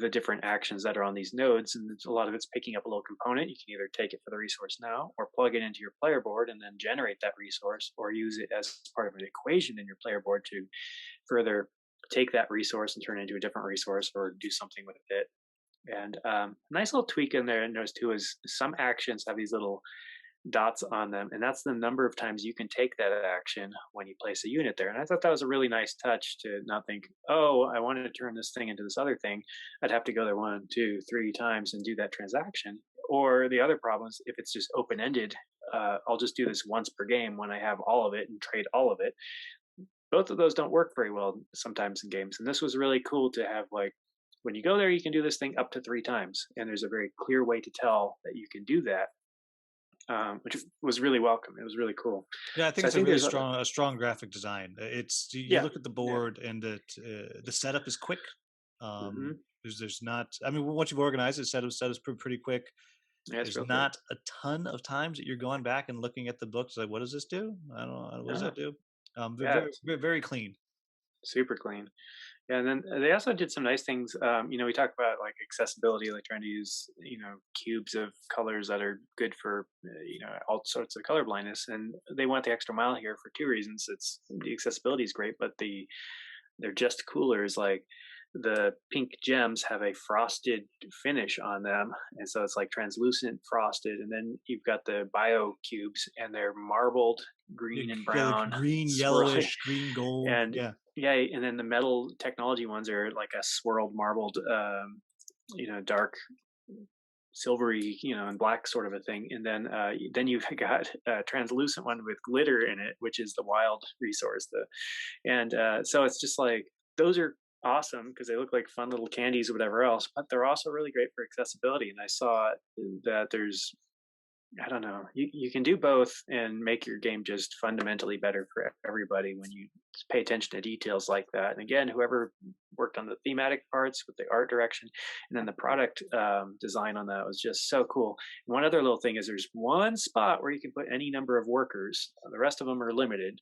the different actions that are on these nodes, and a lot of it's picking up a little component. You can either take it for the resource now or plug it into your player board and then generate that resource, or use it as part of an equation in your player board to further take that resource and turn it into a different resource or do something with it. And a nice little tweak in there I noticed too is some actions have these little dots on them, and that's the number of times you can take that action when you place a unit there. And I thought that was a really nice touch to not think, oh, I wanted to turn this thing into this other thing. I'd have to go there 1, 2, 3 times and do that transaction. Or the other problem is if it's just open ended, I'll just do this once per game when I have all of it and trade all of it. Both of those don't work very well sometimes in games. And this was really cool to have like when you go there, you can do this thing up to 3 times, and there's a very clear way to tell that you can do that, which was really welcome. It was really cool. Yeah, I think So I it's a think really there's strong graphic design. It's you yeah, look at the yeah, board and the setup is quick. hmm There's not. I mean, once you've organized it, set is pretty quick. Yeah, it's There's real quick. not a ton of times that you're going back and looking at the books like, what does this do? I don't know. What does No, that do? yeah, Very, very, very clean. super clean. Yeah, and then they also did some nice things. We talk about like accessibility, like trying to use cubes of colors that are good for all sorts of color blindness, and they went the extra mile here for two reasons. It's the accessibility is great, but they're just coolers. Like the pink gems have a frosted finish on them, and so it's like translucent frosted. And then you've got the bio cubes, and they're marbled green and Yeah, like brown, green, swirly, yellowish, green, gold. and Yeah, yeah, and then the metal technology ones are like a swirled marbled, dark silvery, and black sort of a thing. And then you've got a translucent one with glitter in it, which is the wild resource. So it's just like those are awesome because they look like fun little candies or whatever else, but they're also really great for accessibility. And I saw that there's I don't know. You can do both and make your game just fundamentally better for everybody when you pay attention to details like that. And again, whoever worked on the thematic parts with the art direction and then the product design on that was just so cool. And one other little thing is there's one spot where you can put any number of workers. The rest of them are limited,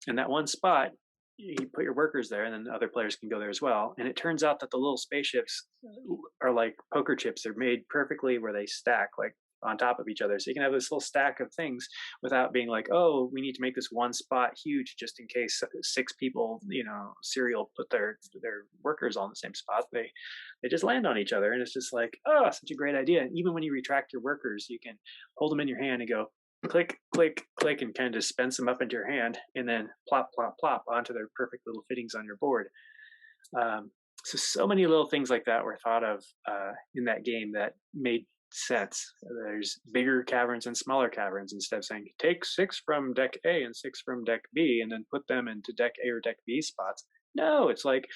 and that one spot you put your workers there, and then other players can go there as well. And it turns out that the little spaceships are like poker chips. They're made perfectly where they stack like on top of each other. So you can have this little stack of things without being like, oh, we need to make this one spot huge just in case six people, serial put their workers on the same spot. They just land on each other, and it's just like, oh, such a great idea. And even when you retract your workers, you can hold them in your hand and go click, click, click, and kind of dispense them up into your hand, and then plop, plop, plop onto their perfect little fittings on your board. So many little things like that were thought of in that game that made sense. There's bigger caverns and smaller caverns. Instead of saying take six from deck A and six from deck B and then put them into deck A or deck B spots. No, it's like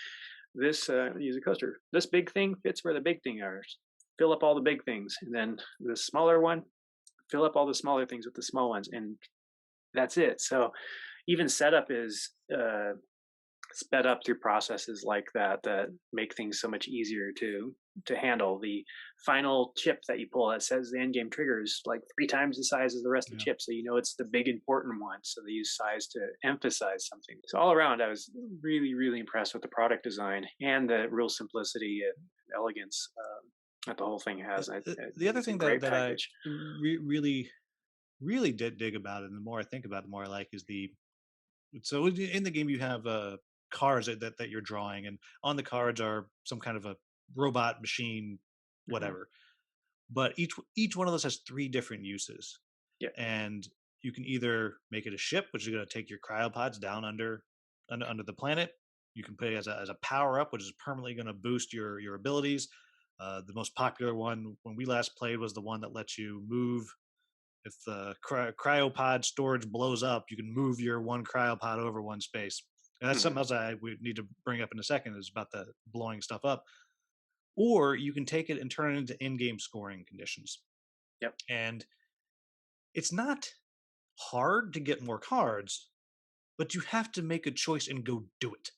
this. Use a coaster. This big thing fits where the big thing is. Fill up all the big things, and then the smaller one, fill up all the smaller things with the small ones, and that's it. So even setup is sped up through processes like that make things so much easier to handle. The final chip that you pull that says the end game trigger is like 3 times the size as the rest of the yeah. chip, so it's the big important one. So they use size to emphasize something. So all around, I was really really impressed with the product design and the real simplicity and elegance that the whole thing has. I The think other it's a thing great that I package. really really did dig about it, and the more I think about it, the more I like is the so in the game you have cards that you're drawing, and on the cards are some kind of a robot machine, Hmm. whatever. But each one of those has three different uses, Yeah. and you can either make it a ship, which is going to take your cryopods down under the planet. You can put it as a power up, which is permanently going to boost your abilities. The most popular one when we last played was the one that lets you move. If the cryopod storage blows up, you can move your one cryopod over one space. And that's something Hmm. else I would need to bring up in a second is about the blowing stuff up. Or you can take it and turn it into in-game scoring conditions. Yep. And it's not hard to get more cards, but you have to make a choice and go do it.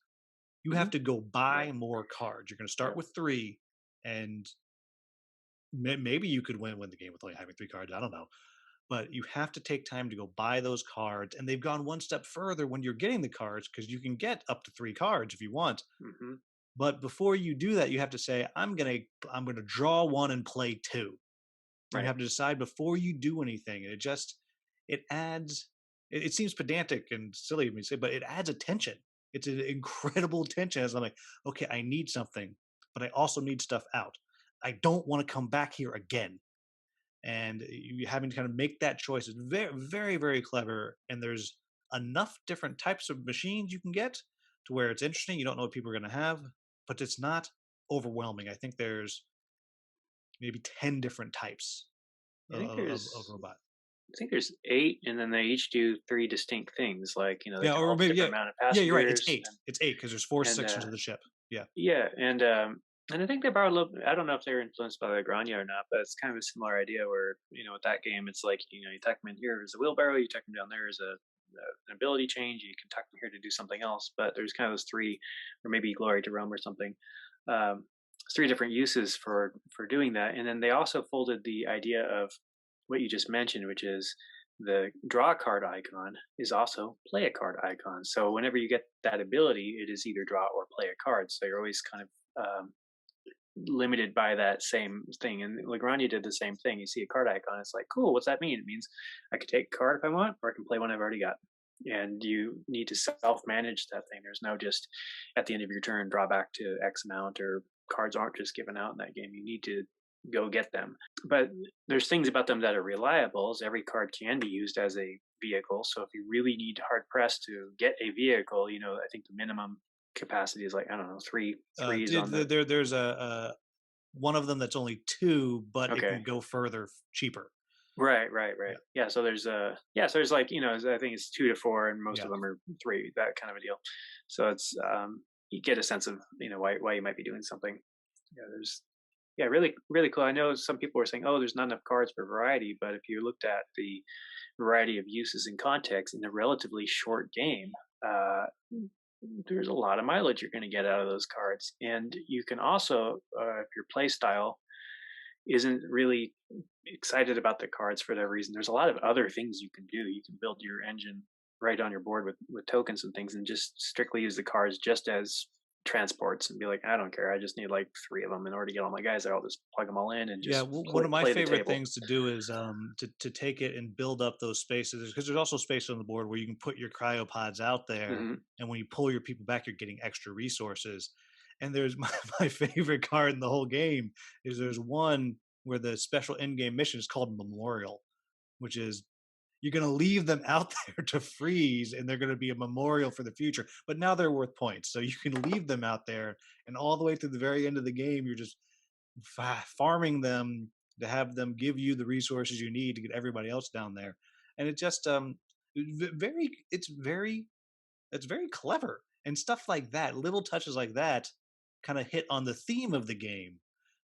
You have Hmm. to go Yep. buy more cards. You're going to start Yep. with three, and maybe you could win the game with only having three cards. I don't know, but you have to take time to go buy those cards. And they've gone one step further when you're getting the cards because you can get up to three cards if you want. Hmm. But before you do that, you have to say, I'm gonna draw one and play two. You Right. have to decide before you do anything. And it adds it seems pedantic and silly of me to say, but it adds a tension. It's an incredible tension as I'm like, okay, I need something, but I also need stuff out. I don't want to come back here again. And you having to kind of make that choice is very, very, very clever. And there's enough different types of machines you can get to where it's interesting. You don't know what people are going to have, but it's not overwhelming. I think there's maybe 10 different types I think of there's robot. I think there's 8, and then they each do 3 distinct things. Like, they Yeah, can or hold a maybe different yeah, amount of yeah. You're right. It's passengers, eight. It's eight because there's four and sections of the ship. Yeah, yeah, and I think they borrowed a little. I don't know if they were influenced by the Grania or not, but it's kind of a similar idea where with that game, it's like you tuck them in here as a wheelbarrow, you tuck them down there as an ability change, you can tuck them here to do something else. But there's kind of those three, or maybe glory to Rome or something. Um, three different uses for doing that. And then they also folded the idea of what you just mentioned, which is the draw card icon is also play a card icon. So whenever you get that ability, it is either draw or play a card. So you're always kind of limited by that same thing. And Lagrange did the same thing. You see a card icon, it's like, cool, what's that mean? It means I can take a card if I want, or I can play one I've already got. And you need to self manage that thing. There's no just at the end of your turn, draw back to X amount, or cards aren't just given out in that game. You need to go get them. But there's things about them that are reliable. As every card can be used as a vehicle. So if you really need hard pressed to get a vehicle, I think the minimum capacity is like, I don't know, three threes on the. There's one of them that's only two, but it Okay. can go further cheaper. Right, right, Yeah, right. Yeah, so there's like, I think it's 2 to 4 and most yeah. of them are 3, that kind of a deal. So it's you get a sense of, why you might be doing something. Yeah, there's yeah, really really cool. I know some people were saying, "Oh, there's not enough cards for variety," but if you looked at the variety of uses and context in a relatively short game, uh there's a lot of mileage you're going to get out of those cards. And you can also, if your play style isn't really excited about the cards for that reason, there's a lot of other things you can do. You can build your engine right on your board with tokens and things, and just strictly use the cards just as transports, and be like, I don't care. I just need like 3 of them in order to get all my guys there. I'll just plug them all in and Yeah, just one of my play the favorite table. things to do is to take it and build up those spaces, because there's also space on the board where you can put your cryopods out there, Hmm. and when you pull your people back, you're getting extra resources. And there's my favorite card in the whole game is there's one where the special end game mission is called Memorial, which is you're going to leave them out there to freeze, and they're going to be a memorial for the future. But now they're worth points, so you can leave them out there, and all the way to the very end of the game, you're just farming them to have them give you the resources you need to get everybody else down there. And it just very it's very clever, and stuff like that, little touches like that kind of hit on the theme of the game,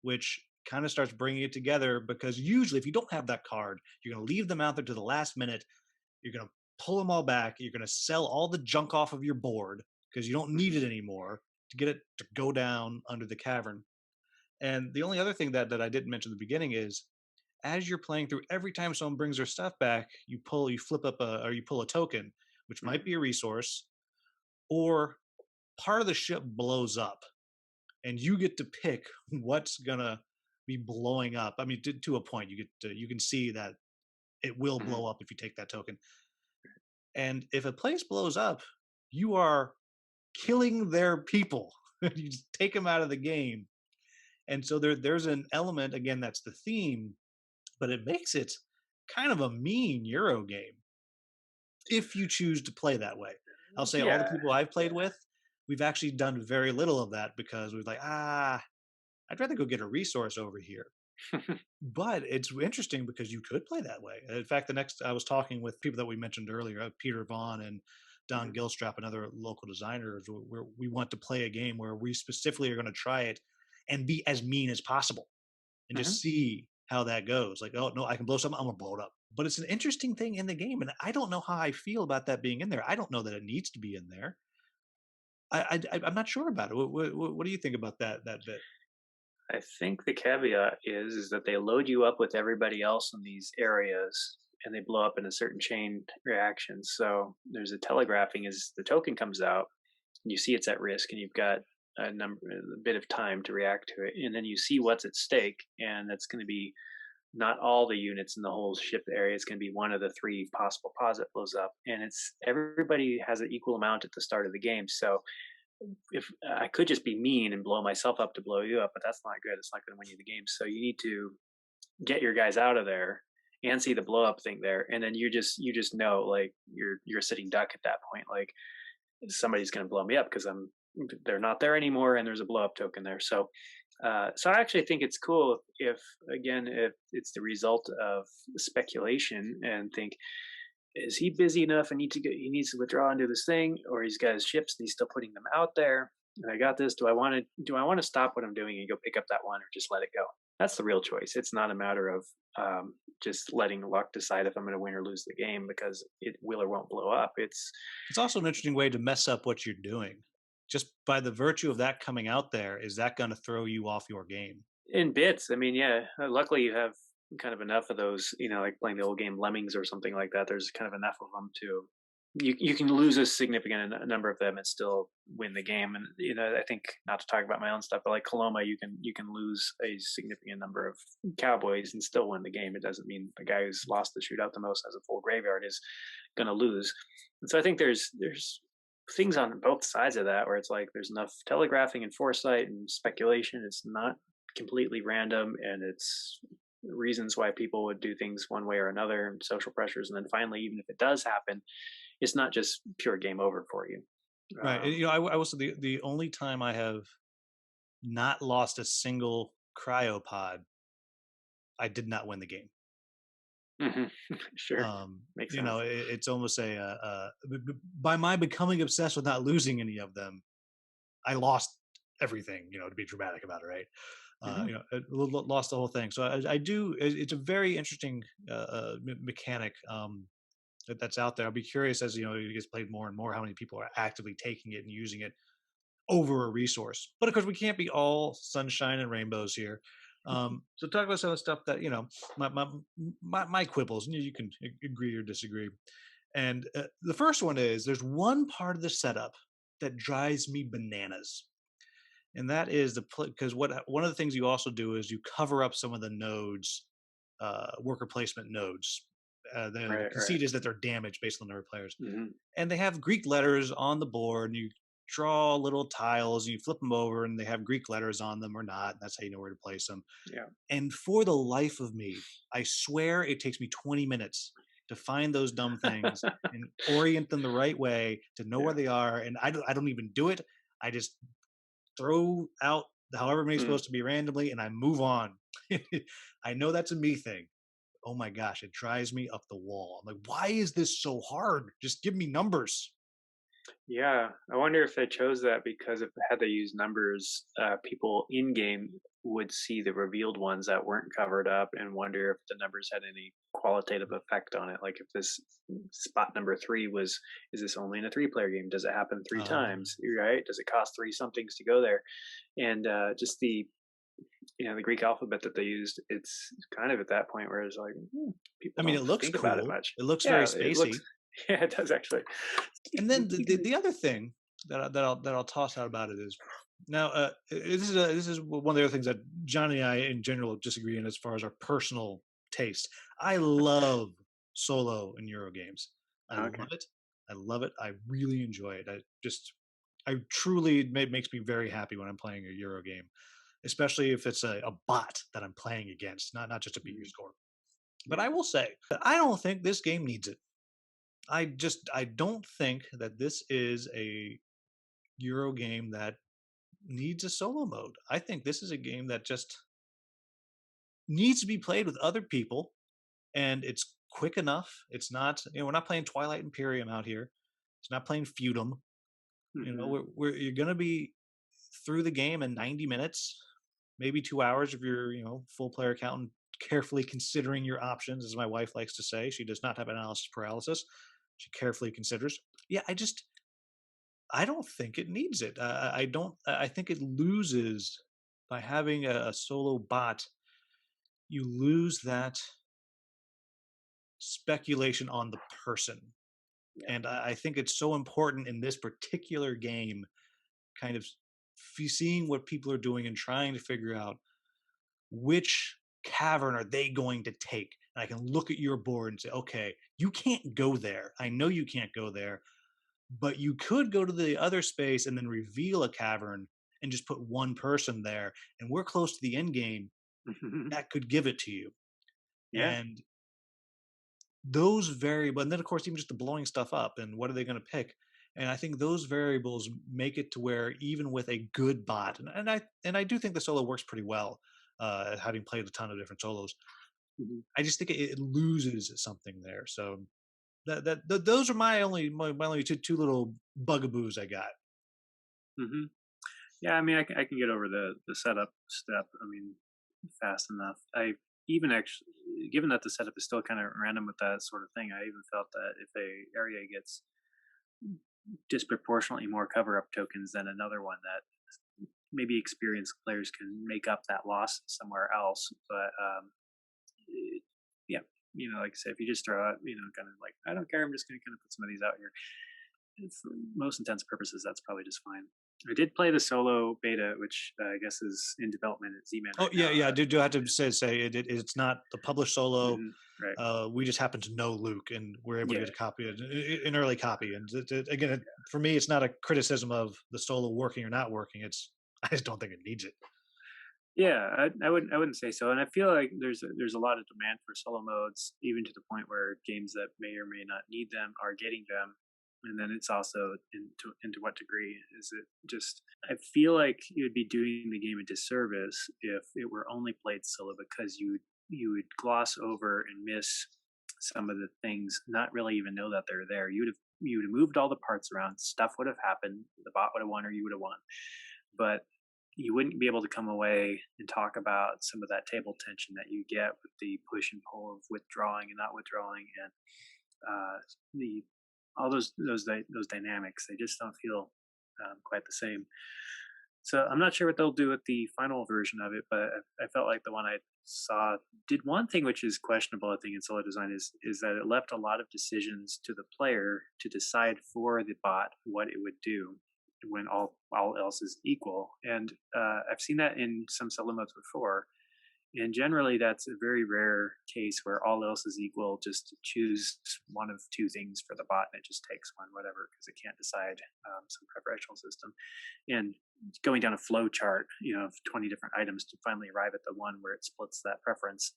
which kind of starts bringing it together, because usually if you don't have that card, you're going to leave them out there to the last minute, you're going to pull them all back, you're going to sell all the junk off of your board because you don't need it anymore to get it to go down under the cavern. And the only other thing that I didn't mention at the beginning is, as you're playing through, every time someone brings their stuff back, you flip up or you pull a token, which might Hmm. be a resource, or part of the ship blows up, and you get to pick what's gonna be blowing up. I mean, to a point, you can see that it will Hmm. blow up if you take that token. And if a place blows up, you are killing their people. You just take them out of the game. And so there's an element, again, that's the theme, but it makes it kind of a mean Euro game if you choose to play that way. I'll say all the Yeah, people I've played yeah. with, we've actually done very little of that, because we're like, I'd rather go get a resource over here. But it's interesting because you could play that way. In fact, the next I was talking with people that we mentioned earlier, Peter Vaughn and Don Hmm. Gilstrap, another local designers, where we want to play a game where we specifically are going to try it and be as mean as possible and just Hmm. see how that goes. Like, oh no, I can blow something, I'm gonna blow it up. But it's an interesting thing in the game, and I don't know how I feel about that being in there. I don't know that it needs to be in there. I'm not sure about it. What do you think about that bit? I think the caveat is that they load you up with everybody else in these areas, and they blow up in a certain chain reaction. So there's a telegraphing as the token comes out, and you see it's at risk, and you've got a bit of time to react to it, and then you see what's at stake, and that's going to be not all the units in the whole ship area. It's going to be one of the 3 possible pods that blows up, and it's everybody has an equal amount at the start of the game. So if I could just be mean and blow myself up to blow you up, but that's not good. It's not going to win you the game. So you need to get your guys out of there and see the blow up thing there, and then you just know, like, you're a sitting duck at that point. Like, somebody's going to blow me up because they're not there anymore, and there's a blow up token there. So so I actually think it's cool if, again, if it's the result of speculation, and think, is he busy enough and he needs to withdraw into this thing, or he's got his ships and he's still putting them out there, and I got this. Do I want to stop what I'm doing and go pick up that one, or just let it go? That's the real choice. It's not a matter of just letting luck decide if I'm going to win or lose the game, because it will or won't blow up. It's It's also an interesting way to mess up what you're doing. just by the virtue of that coming out there, is that going to throw you off your game? In bits, I mean, yeah. Luckily, you have kind of enough of those. Like playing the old game Lemmings or something like that. There's kind of enough of them to you can lose a significant number of them and still win the game. And I think, not to talk about my own stuff, but like Coloma, you can lose a significant number of cowboys and still win the game. It doesn't mean the guy who's lost the shootout the most, has a full graveyard, is going to lose. And so I think there's things on both sides of that where it's like there's enough telegraphing and foresight and speculation. It's not completely random, and it's reasons why people would do things one way or another, and social pressures. And then finally, even if it does happen, it's not just pure game over for you. Right. And, Um, I will say the only time I have not lost a single cryopod, I did not win the game. mhm. Sure, makes sense. It's almost by my becoming obsessed with not losing any of them, I lost everything. To be dramatic about it, right? Hmm. Lost the whole thing. So I do. It's a very interesting mechanic that's out there. I'll be curious as it gets played more and more, how many people are actively taking it and using it over a resource. But of course, we can't be all sunshine and rainbows here. So talk about some of the stuff that my quibbles, and you can agree or disagree. And the first one is there's one part of the setup that drives me bananas, and that is because what one of the things you also do is you cover up some of the nodes, worker placement nodes. The Right, right. conceit is that they're damaged based on the number of players, Hmm. and they have Greek letters on the board, and you draw little tiles, and you flip them over, and they have Greek letters on them or not. That's how you know where to place them. Yeah. And for the life of me, I swear it takes me 20 minutes to find those dumb things and orient them the right way to know where Yeah. they are. And I don't even do it. I just throw out however many Mm. supposed to be randomly, and I move on. I know that's a me thing. Oh my gosh, it drives me up the wall. I'm like, why is this so hard? Just give me numbers. Yeah, I wonder if they chose that because if had they used numbers, people in game would see the revealed ones that weren't covered up and wonder if the numbers had any qualitative effect on it. Like if this spot number three is this only in a three-player game? Does it happen three Um, times? Right? Does it cost three somethings to go there? And just the Greek alphabet that they used, it's kind of at that point where it's like I people mean, it don't looks think about it cool. much. It looks very Yeah, it looks. spacey. Yeah, it does actually. And then You can. the other thing that I'll toss out about it is now this is one of the other things that Johnny and I in general disagree in as far as our personal taste. I love solo and Euro games. I Okay. love it. I love it. I really enjoy it. I truly it makes me very happy when I'm playing a Euro game, especially if it's a bot that I'm playing against, not just to beat your Mhm. score. But Yeah. I will say that I don't think this game needs it. I don't think that this is a Euro game that needs a solo mode. I think this is a game that just needs to be played with other people, and it's quick enough. It's not, we're not playing Twilight Imperium out here. It's not playing Feudum. Mhm. You're going to be through the game in 90 minutes, maybe 2 hours if you're, full player count and carefully considering your options, as my wife likes to say. She does not have analysis paralysis. She carefully considers. Yeah, I don't think it needs it. I don't. I think it loses by having a solo bot. You lose that speculation on the person, Yeah. and I think it's so important in this particular game. Kind of seeing what people are doing and trying to figure out which cavern are they going to take. And I can look at your board and say, okay, you can't go there. I know you can't go there, but you could go to the other space and then reveal a cavern and just put one person there, and we're close to the end game. That could give it to you. Yeah. And those variable, and then of course even just the blowing stuff up and what are they going to pick. And I think those variables make it to where even with a good bot, and I do think the solo works pretty well, having played a ton of different solos. Mhm. I just think it loses something there. So those are my only two little bugaboos I got. Mhm. Yeah, I mean, I can get over the setup step. I mean, fast enough. I even actually, given that the setup is still kind of random with that sort of thing, I even felt that if a area gets disproportionately more cover up tokens than another one that maybe experienced players can make up that loss somewhere else. But it- yeah, like I said, if you just throw out, kind of like, I don't care, I'm just going to kind of put some of these out here. For most intents and purposes, that's probably just fine. I did play the solo beta, which I guess is in development at Z-Man Oh right yeah, now. yeah. I do have to say it's not the published solo. Right. We just happen to know Luke, and we're able to Yeah. get a copy, an early copy. And again, for me, it's not a criticism of the solo working or not working. It's I just don't think it needs it. Yeah, I wouldn't say so, and I feel like there's a lot of demand for solo modes, even to the point where games that may or may not need them are getting them. And then it's also into what degree is it just? I feel like you would be doing the game a disservice if it were only played solo, because you would gloss over and miss some of the things, not really even know that they're there. You would have moved all the parts around, stuff would have happened, the bot would have won or you would have won, but you wouldn't be able to come away and talk about some of that table tension that you get with the push and pull of withdrawing and not withdrawing, and the all those dynamics. They just don't feel quite the same. So I'm not sure what they'll do with the final version of it, but I felt like the one I saw did one thing which is questionable. I think in solo design is that it left a lot of decisions to the player to decide for the bot what it would do when all else is equal. And I've seen that in some solo modes before. And generally, that's a very rare case where all else is equal. Just choose one of two things for the bot, and it just takes one, whatever, because it can't decide some preferential system. And going down a flow chart, of 20 different items to finally arrive at the one where it splits that preference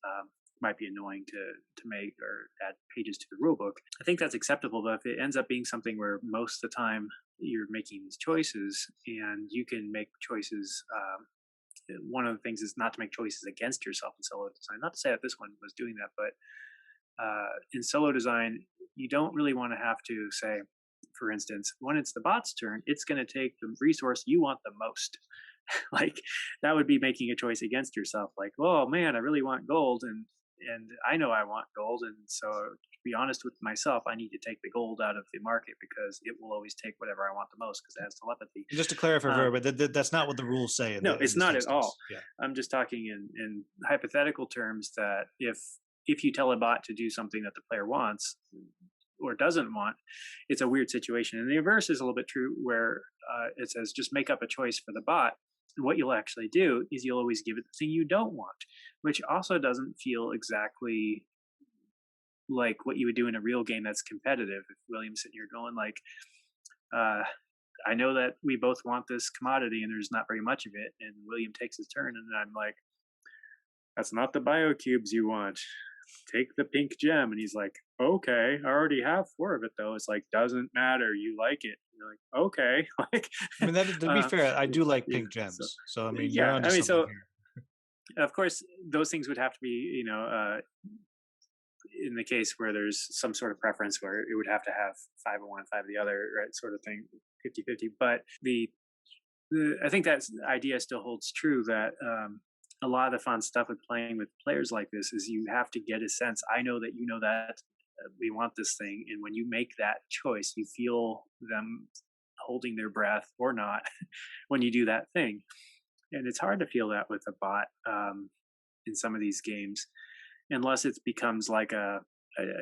might be annoying to make or add pages to the rulebook. I think that's acceptable, but if it ends up being something where most of the time you're making these choices and you can make choices. One of the things is not to make choices against yourself in solo design. Not to say that this one was doing that, but in solo design, you don't really want to have to say, for instance, when it's the bot's turn, it's going to take the resource you want the most. Like that would be making a choice against yourself. Like, oh man, I really want gold, and I know I want gold, and so to be honest with myself, I need to take the gold out of the market because it will always take whatever I want the most because it has telepathy. Just to clarify, Um, that's not what the rules say no, in it's this not at all. instance. Yeah. I'm just talking in hypothetical terms that if you tell a bot to do something that the player wants or doesn't want, it's a weird situation. And the reverse is a little bit true, where it says just make up a choice for the bot. And what you'll actually do is you'll always give it the thing you don't want, which also doesn't feel exactly like what you would do in a real game that's competitive. If William's sitting here going like, uh, I know that we both want this commodity and there's not very much of it. And William takes his turn and I'm like, that's not the biocubes you want. Take the pink gem. And he's like, okay, I already have 4 of it though. It's like, doesn't matter. You like it. And you're like, okay. Like, I mean, to be fair, I do like yeah, pink so, gems. So I mean, you're yeah, onto I mean, something so here. of course those things would have to be, in the case where there's some sort of preference where it would have to have 5 of one, 5 of the other, right? Sort of thing, 50-50. But I think that idea still holds true that a lot of the fun stuff with playing with players like this is you have to get a sense. I know that you know that we want this thing, and when you make that choice, you feel them holding their breath or not when you do that thing. And it's hard to feel that with a bot in some of these games, unless it becomes like a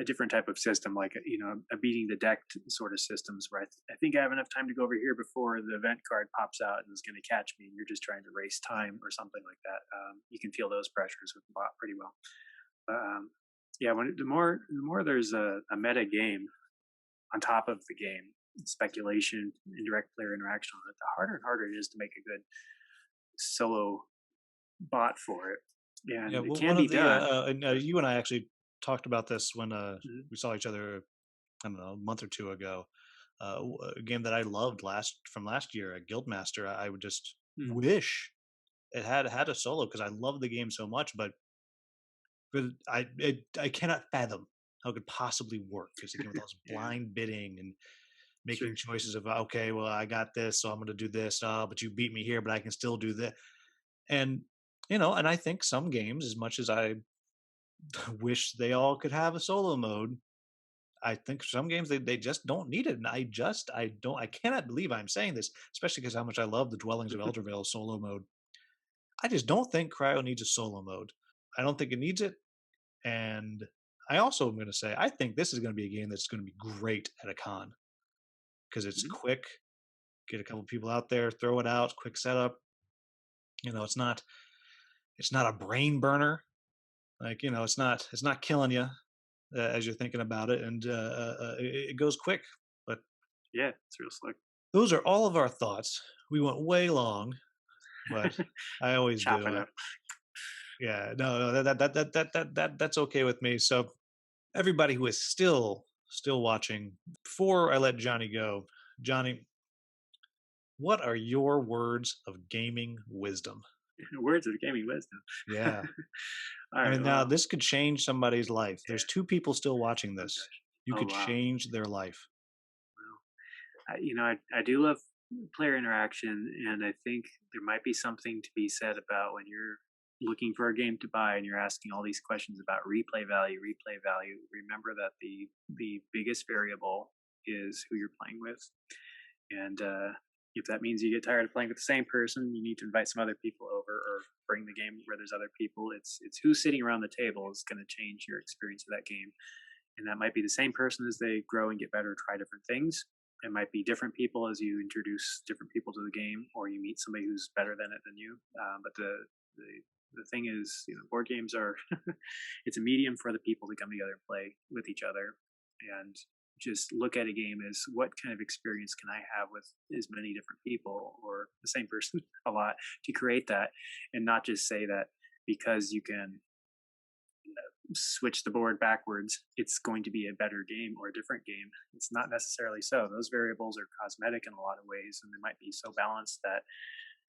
different type of system, like a beating the deck sort of systems where I think I have enough time to go over here before the event card pops out and is going to catch me, and you're just trying to race time or something like that. You can feel those pressures with the bot pretty well. Yeah, the more there's a meta game on top of the game, speculation, indirect player interaction on it, the harder and harder it is to make a good solo bot for it. And Yeah, it well, can one be of the done. you and I actually talked about this when Mhm. we saw each other. I don't know, a month or two ago. A game that I loved from last year, Guildmaster. I would just Mm. wish it had a solo because I love the game so much, but I cannot fathom how it could possibly work as a game with all this Yeah, blind bidding and sure. making choices of okay, well I got this, so I'm going to do this. But you beat me here, but I can still do that. And and I think some games, as much as I wish they all could have a solo mode, I think some games they just don't need it, and I cannot believe I'm saying this, especially because how much I love the Dwellings of Eldervale solo mode. I just don't think Cryo needs a solo mode. I don't think it needs it, and I also am going to say I think this is going to be a game that's going to be great at a con because it's Mhm. quick. Get a couple people out there, throw it out, quick setup. It's not a brain burner. Like it's not killing you as you're thinking about it, and it goes quick. But Yeah, it's real slick. those are all of our thoughts. We went way long, but I always Chop do. it up. Yeah, no, no, that's okay with me. So everybody who is still watching, before I let Johnny go, Johnny, what are your words of gaming wisdom? Words of gaming wisdom. Yeah. All I right. mean, now Well, this could change somebody's life. There's yeah. two people still watching Oh this. gosh. You Oh could wow. change their life. Well, I do love player interaction, and I think there might be something to be said about when you're looking for a game to buy and you're asking all these questions about replay value, replay value. Remember that the biggest variable is who you're playing with, and if that means you get tired of playing with the same person, you need to invite some other people over or bring the game where there's other people. It's who's sitting around the table is going to change your experience of that game, and that might be the same person as they grow and get better, try different things. It might be different people as you introduce different people to the game, or you meet somebody who's better than it than you. But the the thing is, board games are it's a medium for the people to come together and play with each other, and just look at a game as what kind of experience can I have with as many different people or the same person a lot to create that, and not just say that because you can switch the board backwards, it's going to be a better game or a different game. It's not necessarily so. Those variables are cosmetic in a lot of ways, and they might be so balanced that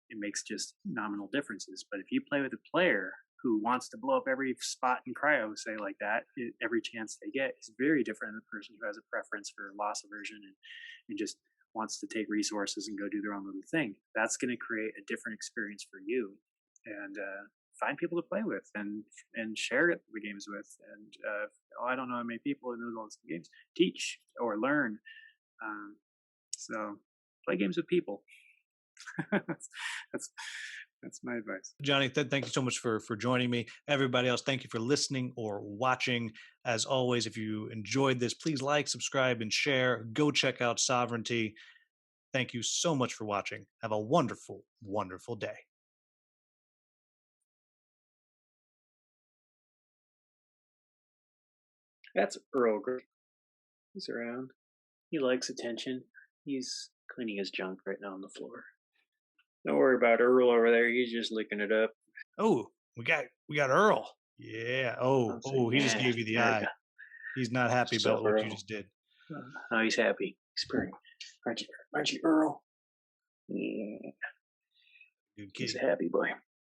it makes just nominal differences. But if you play with a player who wants to blow up every spot in cryo, say like that, every chance they get is very different than the person who has a preference for loss aversion and just wants to take resources and go do their own little thing. That's going to create a different experience for you. And find people to play with and share the games with. And I don't know how many people who know all these games. Teach or learn. Um, so play games with people. that's that's that's my advice. Johnny, thank you so much for joining me. Everybody else, thank you for listening or watching. As always, if you enjoyed this, please like, subscribe, and share. Go check out Sovereignty. Thank you so much for watching. Have a wonderful, wonderful day. That's Earl. He's around. He likes attention. He's cleaning his junk right now on the floor. Don't worry about Earl over there. He's just licking it up. Oh, we got Earl. Yeah. I'm Oh, saying, he just yeah, gave you the there we eye. go. He's not happy What's up, about what you Earl? just did. Oh, he's happy. He's purring. Aren't you, Earl? Yeah, Good he's a kitty. happy boy.